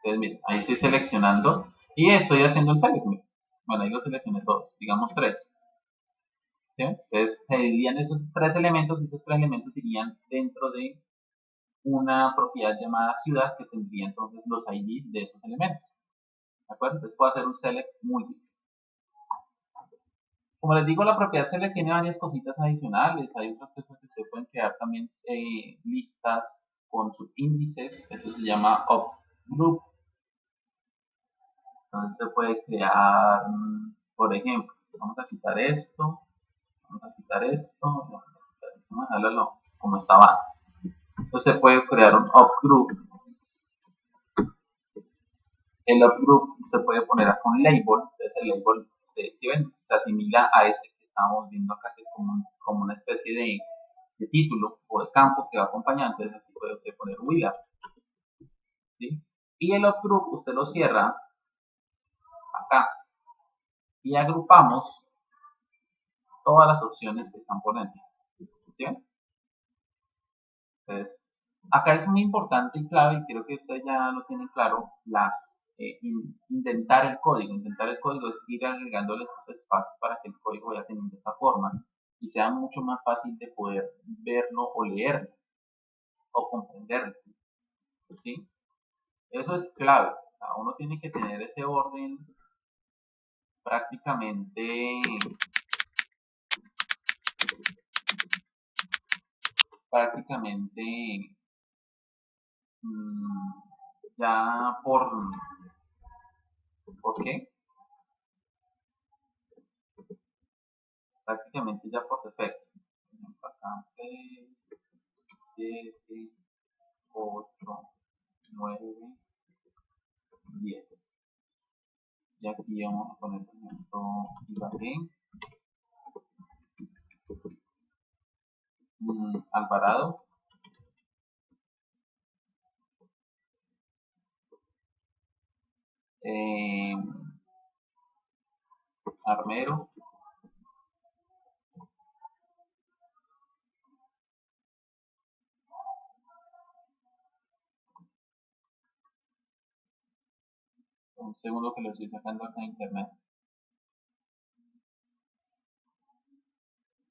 Entonces, miren, ahí estoy seleccionando y estoy haciendo el select. Bueno, ahí lo seleccioné todos, digamos 3. ¿Sí? Entonces, se dividían esos 3 elementos y esos 3 elementos irían dentro de una propiedad llamada ciudad que tendría entonces los ID de esos elementos. ¿De acuerdo? Entonces puedo hacer un select múltiple. Como les digo, la propiedad select tiene varias cositas adicionales. Hay otras cosas que se pueden crear también listas con subíndices. Eso se llama upgroup. Entonces se puede crear, por ejemplo, vamos a quitar esto, vamos a quitar esto, vamos a dejarlo como estaba antes. Entonces se puede crear un upgroup. El upgroup se puede poner acá un label. Entonces el label se asimila a este que estamos viendo acá, que es como una especie de título o de campo que va acompañando. Entonces aquí puede usted poner Willard. ¿Sí? Y el upgroup usted lo cierra acá y agrupamos todas las opciones que están por dentro. ¿Sí? Entonces, acá es muy importante y clave, y creo que ustedes ya lo tienen claro, intentar el código. Intentar el código es ir agregándole esos espacios para que el código vaya teniendo esa forma y sea mucho más fácil de poder verlo o leerlo o comprenderlo. ¿Sí? Eso es clave. O sea, uno tiene que tener ese orden prácticamente ya ¿por qué? Prácticamente ya por defecto. Por ejemplo, acá 6, 7, 8, 9, 10. Y aquí vamos a poner, por ejemplo, Ibagué, Alvarado, Armero, un segundo que lo estoy sacando acá en internet,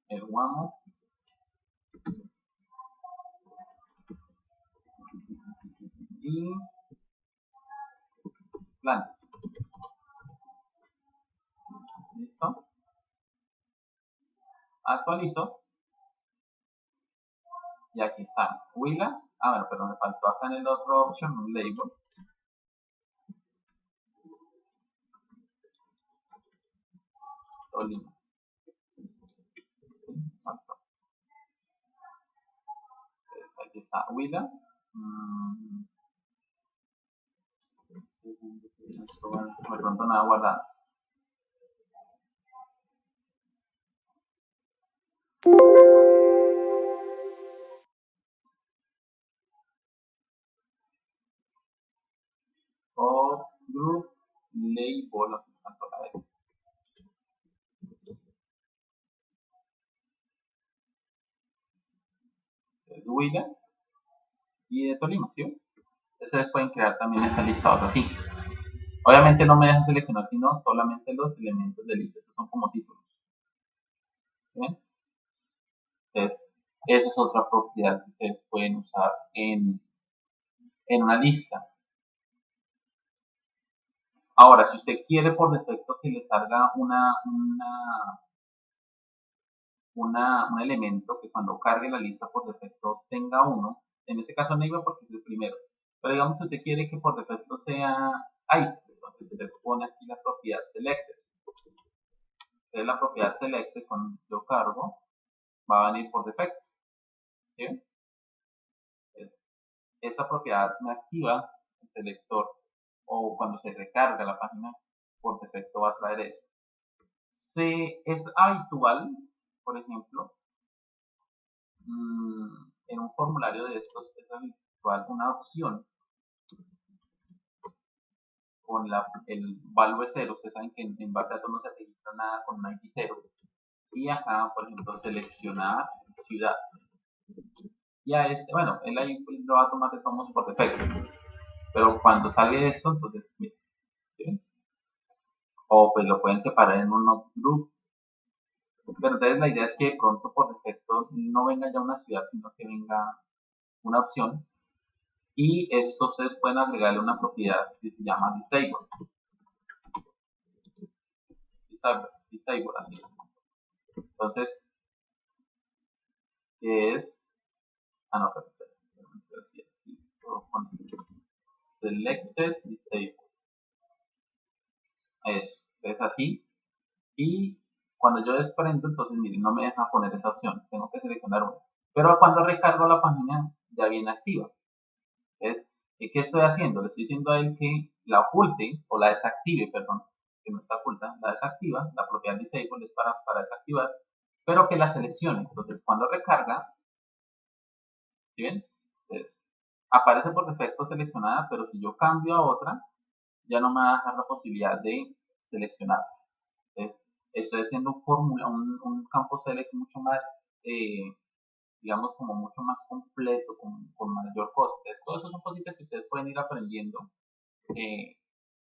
el Guamo, y planes. ¿Listo? Actualizo. Y aquí está. Willa. Bueno, pero me faltó acá en el otro option un label. Tolima. Faltó. Entonces, aquí está. Willa. De pronto nada guardado. O group label. Willa y de Tolima, ¿sí? Ustedes pueden crear también esta listados así. Obviamente no me dejan seleccionar sino solamente los elementos de lista, esos son como títulos. ¿Sí? Entonces, eso es otra propiedad que ustedes pueden usar en una lista. Ahora, si usted quiere por defecto que le salga un elemento que cuando cargue la lista por defecto tenga uno, en este caso no iba porque es el primero, pero digamos que usted quiere que por defecto sea, entonces usted pone aquí la propiedad selected. Entonces la propiedad selected cuando yo cargo va a venir por defecto. ¿Sí? Entonces, esa propiedad me activa el selector o cuando se recarga la página por defecto va a traer eso. Es habitual, por ejemplo, en un formulario de estos es habitual una opción con el value 0. Ustedes saben que en base a datos no se registra nada con un ID 0. Y acá, por ejemplo, seleccionar ciudad. Y a bueno, él ahí lo va a tomar de tomos por defecto. Pero cuando sale eso, entonces, ¿sí? O pues lo pueden separar en un group. Pero entonces la idea es que de pronto por defecto no venga ya una ciudad, sino que venga una opción. Y esto ustedes pueden agregarle una propiedad que se llama disable. Disable, así. Entonces, que es, no, selected disable. Eso, es así. Y cuando yo desprendo, entonces miren, no me deja poner esa opción, tengo que seleccionar una. Pero cuando recargo la página, ya viene activa. Entonces, ¿qué estoy haciendo? Le estoy diciendo a él que la oculte, o la desactive, perdón, que no está oculta, la desactiva, la propiedad disable es para desactivar, pero que la seleccione. Entonces, cuando recarga, ¿sí ven? Entonces, aparece por defecto seleccionada, pero si yo cambio a otra, ya no me va a dejar la posibilidad de seleccionar. Entonces, estoy haciendo un campo select mucho más, digamos, como mucho más completo, con mayor coste. Entonces, todo eso son cositas que ustedes pueden ir aprendiendo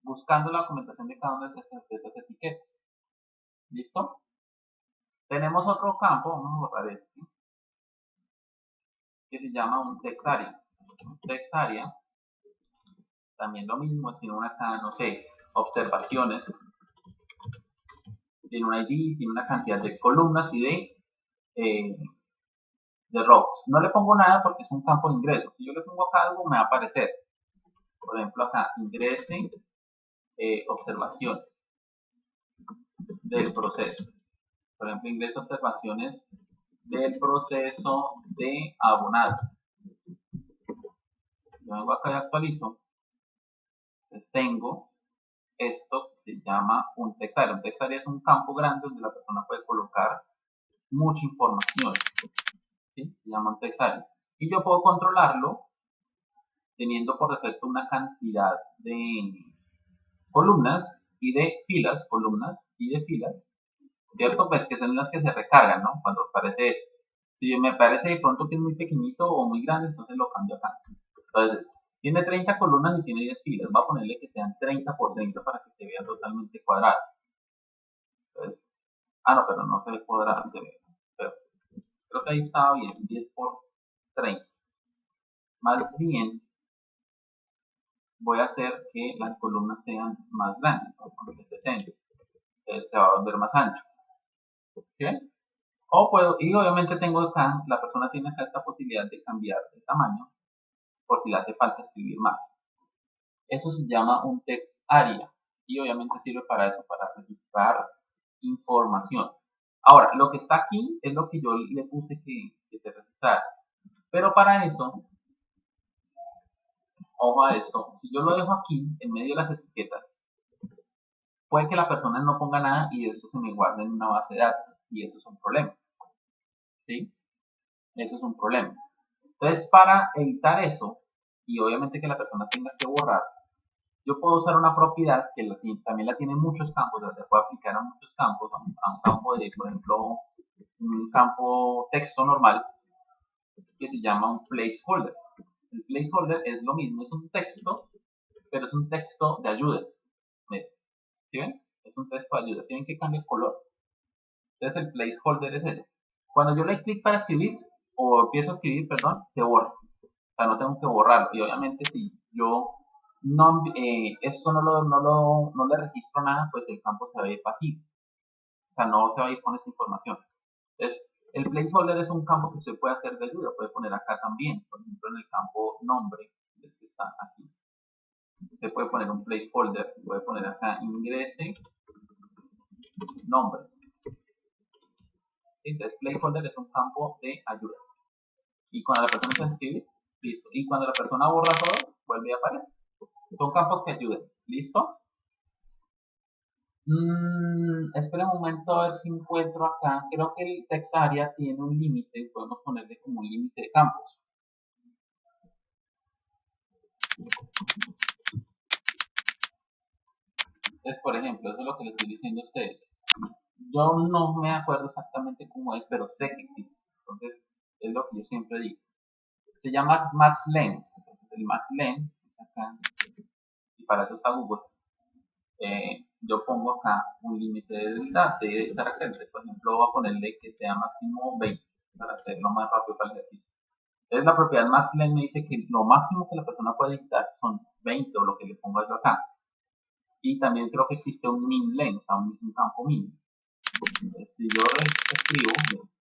buscando la documentación de cada una de esas etiquetas. ¿Listo? Tenemos otro campo, vamos a borrar este, que se llama un text area. Un text area, también lo mismo, tiene una acá, no sé, observaciones, tiene un ID, tiene una cantidad de columnas y de rows. No le pongo nada porque es un campo de ingreso. Si yo le pongo acá algo, me va a aparecer. Por ejemplo, acá, ingresen observaciones del proceso. Por ejemplo, ingreso observaciones del proceso de abonado. Si yo vengo acá y actualizo, entonces tengo esto que se llama un text area. Un text area es un campo grande donde la persona puede colocar mucha información. ¿Sí? Se llama un text area. Y yo puedo controlarlo teniendo por defecto una cantidad de columnas y de filas, columnas y de filas, ¿cierto? Pues que son las que se recargan, ¿no? Cuando aparece esto. Si me parece de pronto que es muy pequeñito o muy grande, entonces lo cambio acá. Entonces, tiene 30 columnas y tiene 10 filas. Voy a ponerle que sean 30 por 30 para que se vea totalmente cuadrado. Entonces, no, pero no se ve cuadrado, se ve. Pero creo que ahí estaba bien, 10 por 30. Más bien, voy a hacer que las columnas sean más grandes, voy a ponerle 60, se va a volver más ancho, ¿sí ven? O puedo, y obviamente tengo acá, la persona tiene acá esta posibilidad de cambiar el tamaño por si le hace falta escribir más. Eso se llama un text area y obviamente sirve para eso, para registrar información. Ahora, lo que está aquí es lo que yo le puse que se registrara. Pero para eso, ojo a esto, si yo lo dejo aquí, en medio de las etiquetas, puede que la persona no ponga nada y eso se me guarde en una base de datos. Y eso es un problema. ¿Sí? Eso es un problema. Entonces, para evitar eso, y obviamente que la persona tenga que borrar, yo puedo usar una propiedad que también la tiene en muchos campos, la puedo aplicar a muchos campos, a un campo de, por ejemplo, un campo texto normal, que se llama un placeholder. El placeholder es lo mismo, es un texto, pero es un texto de ayuda. ¿Sí ven? Es un texto de ayuda. ¿Sí ven que cambia el color? Entonces el placeholder es eso. Cuando yo le doy clic para escribir, o empiezo a escribir, perdón, se borra. O sea, no tengo que borrarlo. Y obviamente si yo no, esto no le registro nada, pues el campo se va a ir vacío. O sea, no se va a ir con esta información. Entonces, el placeholder es un campo que usted puede hacer de ayuda. Puede poner acá también, por ejemplo, en el campo nombre, que está aquí. Usted puede poner un placeholder, puede poner acá ingrese nombre. ¿Sí? Entonces, placeholder es un campo de ayuda. Y cuando la persona empieza a escribir, listo. Y cuando la persona borra todo, vuelve y aparece. Son campos que ayudan. ¿Listo? Espera un momento a ver si encuentro acá. Creo que el text area tiene un límite. Podemos ponerle como un límite de campos. Entonces, por ejemplo, eso es lo que les estoy diciendo a ustedes. Yo no me acuerdo exactamente cómo es, pero sé que existe. Entonces, es lo que yo siempre digo. Se llama maxlen. Entonces, el maxlen es acá. Y para eso está Google. Yo pongo acá un límite de caracteres. Por ejemplo, voy a ponerle que sea máximo 20 para hacerlo más rápido para el ejercicio. Entonces, la propiedad maxlen me dice que lo máximo que la persona puede dictar son 20 o lo que le ponga yo acá. Y también creo que existe un minlen, o sea, un campo min. Si yo escribo,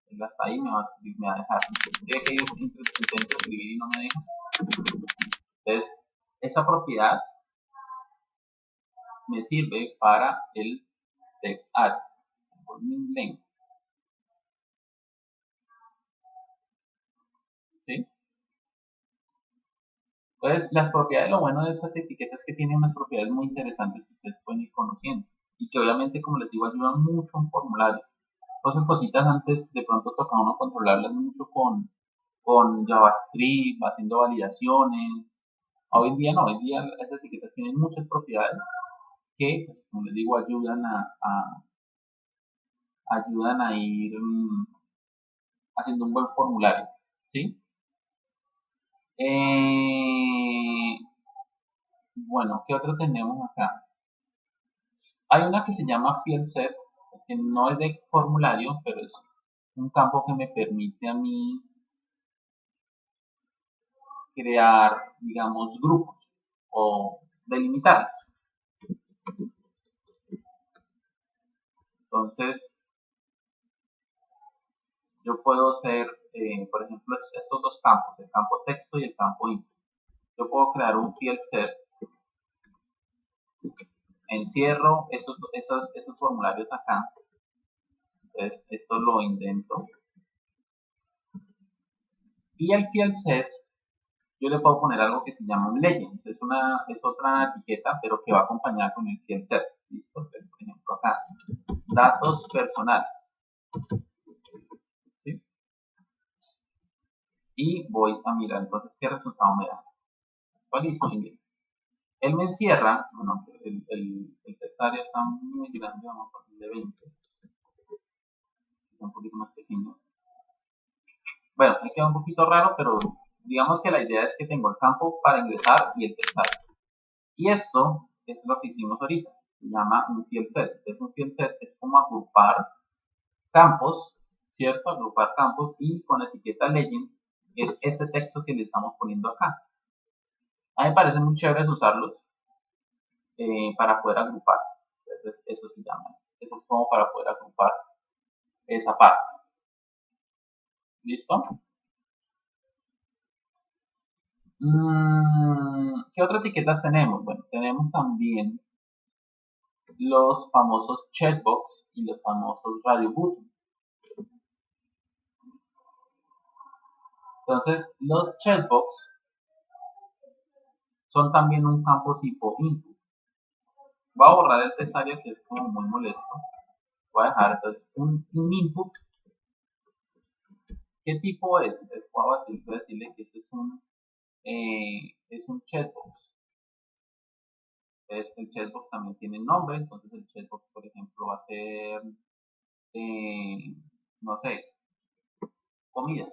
él hasta ahí me va a dejar. Yo que yo intento escribir y no me deja. Entonces, esa propiedad me sirve para el text add, por minlen. ¿Sí? Entonces, las propiedades, lo bueno de estas etiquetas es que tienen unas propiedades muy interesantes que ustedes pueden ir conociendo y que obviamente, como les digo, ayudan mucho a un formulario. Todas esas cositas antes de pronto toca uno controlarlas mucho con JavaScript, haciendo validaciones. Hoy en día no, hoy en día estas etiquetas tienen muchas propiedades que, pues, como les digo, ayudan a ir haciendo un buen formulario. ¿Sí? Bueno, ¿qué otro tenemos acá? Hay una que se llama field set, es que no es de formulario, pero es un campo que me permite a mí crear, digamos, grupos o delimitarlos. Entonces, yo puedo hacer, por ejemplo, estos dos campos, el campo texto y el campo info. Yo puedo crear un field set, encierro esos formularios acá. Entonces, esto lo indento. Y el field set, yo le puedo poner algo que se llama un legend. Es otra etiqueta, pero que va acompañada con el field set. ¿Listo? Entonces, por ejemplo, acá, datos personales. ¿Sí? Y voy a mirar entonces qué resultado me da. Actualizo y miro. Él me encierra, bueno, el text area está muy grande, vamos a ponerle 20. Un poquito más pequeño. Bueno, me queda un poquito raro, pero digamos que la idea es que tengo el campo para ingresar y el text area. Y esto es lo que hicimos ahorita. Se llama un field set. Entonces, un field set es como agrupar campos, ¿cierto? Agrupar campos y con la etiqueta legend es ese texto que le estamos poniendo acá. A mí me parece muy chévere usarlos para poder agrupar. Entonces, eso se llama. Eso es como para poder agrupar esa parte. ¿Listo? ¿Qué otras etiquetas tenemos? Bueno, tenemos también los famosos checkbox y los famosos radio button. Entonces, los checkbox son también un campo tipo input. Voy a borrar el tesario que es como muy molesto. Voy a dejar entonces un input. ¿Qué tipo es? Puedo decirle que este es un checkbox. El checkbox también tiene nombre, entonces el checkbox, por ejemplo, va a ser, no sé, comida.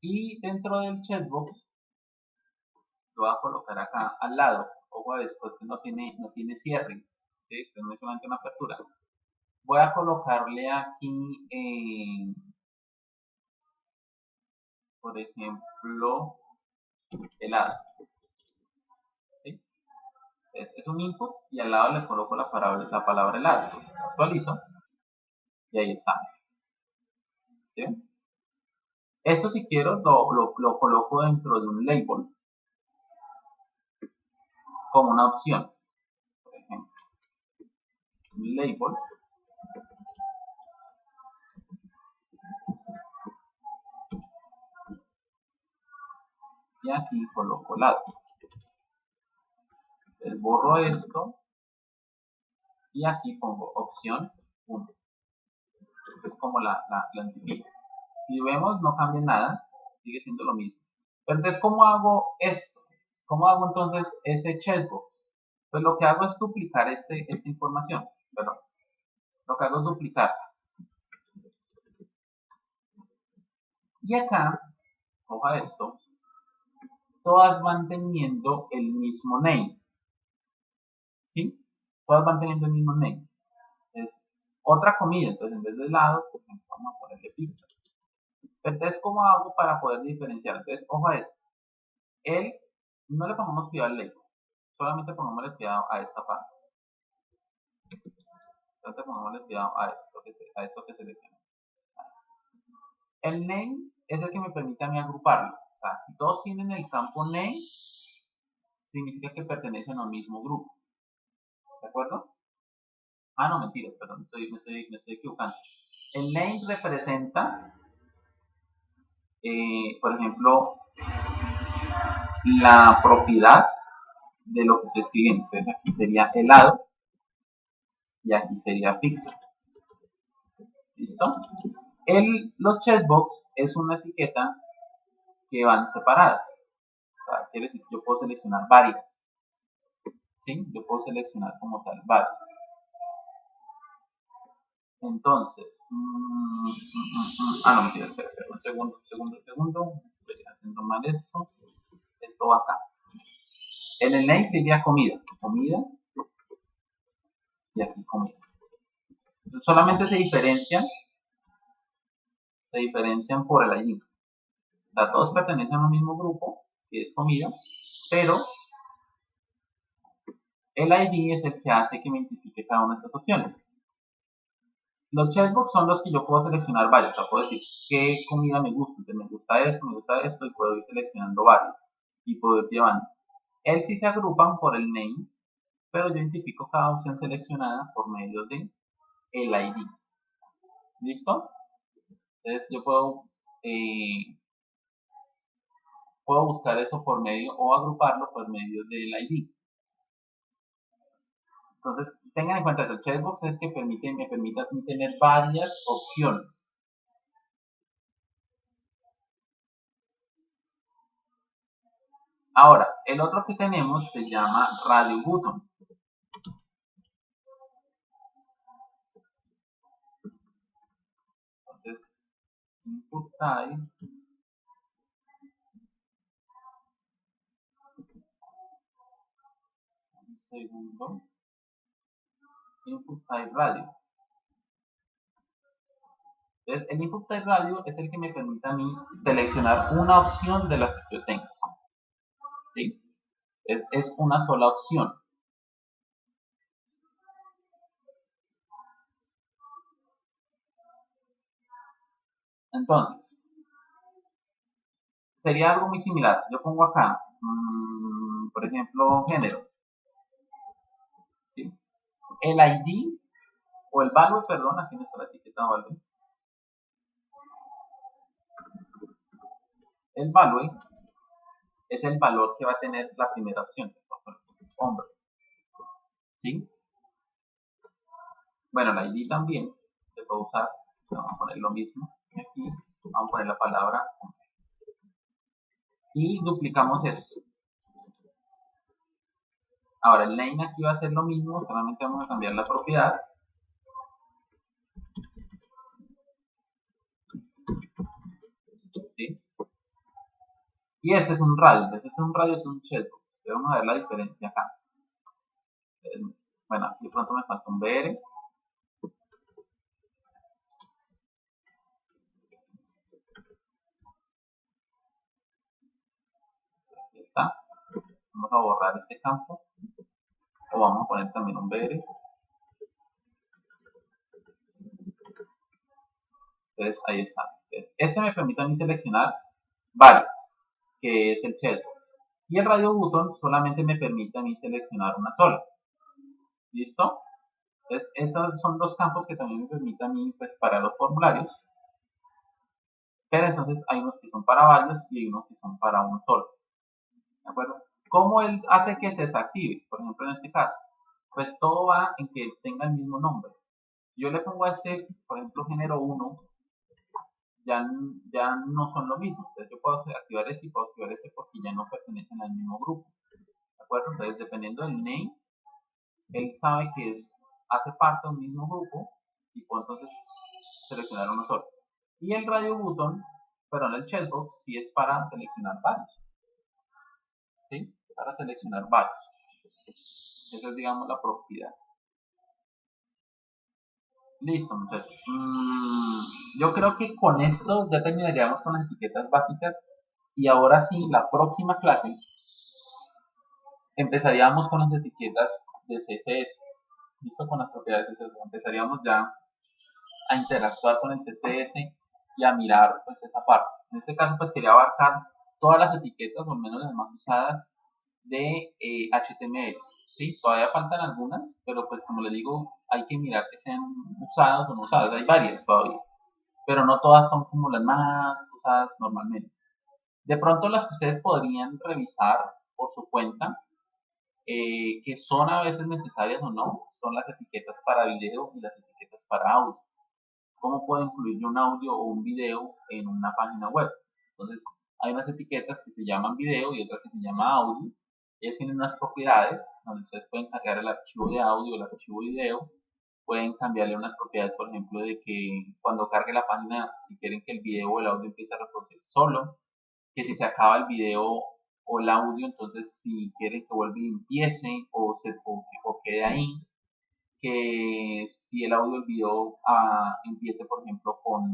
Y dentro del checkbox lo voy a colocar acá al lado. Ojo a esto, este no tiene cierre, ¿sí? Este es solamente una apertura. Voy a colocarle aquí, por ejemplo, helado. ¿Sí? Es un input y al lado le coloco la palabra helado. Entonces, actualizo y ahí está. ¿Sí? Eso si quiero lo coloco dentro de un label como una opción. Por ejemplo, un label. Y aquí coloco helado. Entonces borro esto y aquí pongo opción 1. Es como la identifico. Si vemos no cambia nada, sigue siendo lo mismo. Pero entonces, ¿cómo hago esto? ¿Cómo hago entonces ese checkbox? Pues lo que hago es duplicar esta información. Perdón. Lo que hago es duplicarla. Y acá, ojo a esto, todas van teniendo el mismo name. ¿Sí? Todas van teniendo el mismo name. Es otra comida, entonces en vez de helado, por ejemplo, vamos a ponerle pizza. Entonces, ¿cómo hago para poder diferenciar? Entonces, ojo a esto. Él, no le pongamos cuidado al label, solamente pongámosle cuidado a esta parte. Solamente pongámosle cuidado a esto que seleccioné. El name es el que me permite a mí agruparlo. O sea, si todos tienen el campo name, significa que pertenecen al mismo grupo. ¿De acuerdo? Ah, no, mentira, perdón, me estoy equivocando. El name representa, por ejemplo, la propiedad de lo que estoy escribiendo. Entonces aquí sería helado y aquí sería pizza. ¿Listo? Los checkbox es una etiqueta que van separadas. O sea, quiere decir que yo puedo seleccionar varias. ¿Sí? Yo puedo seleccionar como tal varias. Entonces, no, mentira, espera, un segundo, estoy haciendo mal esto. Esto va acá. En el name sería comida y aquí comida. Entonces, solamente se diferencian por el ID. O sea, todos pertenecen al mismo grupo, que es comida, pero el ID es el que hace que me identifique cada una de estas opciones. Los checkbox son los que yo puedo seleccionar varios, o sea, puedo decir qué comida me gusta, entonces me gusta esto, y puedo ir seleccionando varios, y puedo ir llevando. Él sí se agrupan por el name, pero yo identifico cada opción seleccionada por medio de el ID. ¿Listo? Entonces yo puedo buscar eso por medio, o agruparlo por medio del ID. Entonces, tengan en cuenta que el checkbox es el que me permite tener varias opciones. Ahora, el otro que tenemos se llama radio button. Entonces, input type. Un segundo. Input type radio. Entonces, el input type radio es el que me permite a mí seleccionar una opción de las que yo tengo. ¿sí? Es una sola opción. Entonces, sería algo muy similar. Yo pongo acá, por ejemplo, género, ¿sí? El ID o el value, perdón, aquí no está la etiqueta value. El value es el valor que va a tener la primera opción, hombre, ¿sí? Bueno, el ID también se puede usar. Vamos a poner lo mismo. Aquí vamos a poner la palabra y duplicamos esto. Ahora el name aquí va a ser lo mismo, solamente vamos a cambiar la propiedad. ¿Sí? Y ese es un radio, ese es un radio, es un chatbot. Vamos a ver la diferencia acá. Bueno, aquí de pronto me falta un BR. Aquí está. Vamos a borrar este campo. O vamos a poner también un BR. Entonces ahí está. Entonces, este me permite a mí seleccionar varias, que es el chatbot. Y el radio button solamente me permite a mí seleccionar una sola. ¿Listo? Entonces, esos son los campos que también me permiten a mí, pues, para los formularios. Pero entonces hay unos que son para varios y hay unos que son para uno solo. ¿De acuerdo? ¿Cómo él hace que se desactive? Por ejemplo, en este caso. Pues todo va en que tenga el mismo nombre. Si yo le pongo a este, por ejemplo, género 1, ya no son lo mismo. Entonces yo puedo activar este y puedo activar este porque ya no pertenecen al mismo grupo. ¿De acuerdo? Entonces, dependiendo del name, él sabe que hace parte de un mismo grupo y puedo entonces seleccionar uno solo. Y el radio button, perdón, el checkbox, sí es para seleccionar varios. ¿Sí? Para seleccionar varios. Esa es, digamos, la propiedad. Listo, muchachos. Yo creo que con esto ya terminaríamos con las etiquetas básicas. Y ahora sí, la próxima clase empezaríamos con las etiquetas de CSS. Listo, con las propiedades de CSS. Empezaríamos ya a interactuar con el CSS y a mirar, pues, esa parte. En este caso, pues quería abarcar todas las etiquetas, o al menos las más usadas de HTML. ¿Sí? Todavía faltan algunas, pero pues como les digo, hay que mirar que sean usadas o no usadas. Hay varias todavía, pero no todas son como las más usadas normalmente. De pronto las que ustedes podrían revisar por su cuenta, que son a veces necesarias o no, son las etiquetas para video y las etiquetas para audio. ¿Cómo puedo incluir yo un audio o un video en una página web? Entonces, hay unas etiquetas que se llaman video y otras que se llaman audio. Ellas tienen unas propiedades donde ustedes pueden cargar el archivo de audio o el archivo de video. Pueden cambiarle unas propiedades, por ejemplo, de que cuando cargue la página, si quieren que el video o el audio empiece a reproducir solo, que si se acaba el video o el audio, entonces si quieren que vuelva y empiece o quede ahí, que si el audio o el video empiece, por ejemplo, con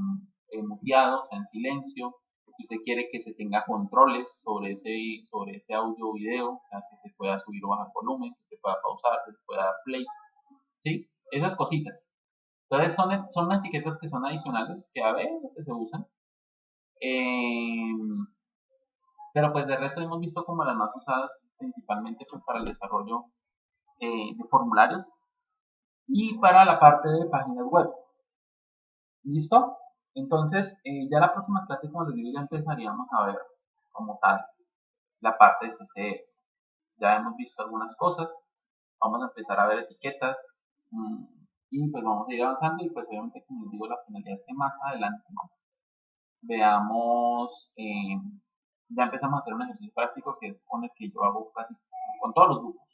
muteado, o sea, en silencio, si usted quiere que se tenga controles sobre ese audio o video, o sea, que se pueda subir o bajar volumen, que se pueda pausar, que se pueda dar play, ¿sí? Esas cositas. Entonces son etiquetas que son adicionales, que a veces se usan, pero pues de resto hemos visto como las más usadas principalmente pues para el desarrollo de formularios y para la parte de páginas web. ¿Listo? Entonces, ya la próxima clase, como les digo, ya empezaríamos a ver como tal la parte de CSS. Ya hemos visto algunas cosas, vamos a empezar a ver etiquetas y pues vamos a ir avanzando y pues obviamente, como les digo, la finalidad es que más adelante, ¿no?, veamos, ya empezamos a hacer un ejercicio práctico que es con el que yo hago casi con todos los grupos.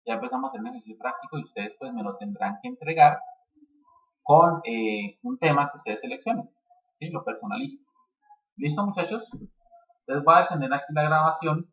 Ya empezamos a hacer un ejercicio práctico y ustedes pues me lo tendrán que entregar con un tema que ustedes seleccionen, ¿sí? Lo personalizan. ¿Listo, muchachos? Entonces voy a detener aquí la grabación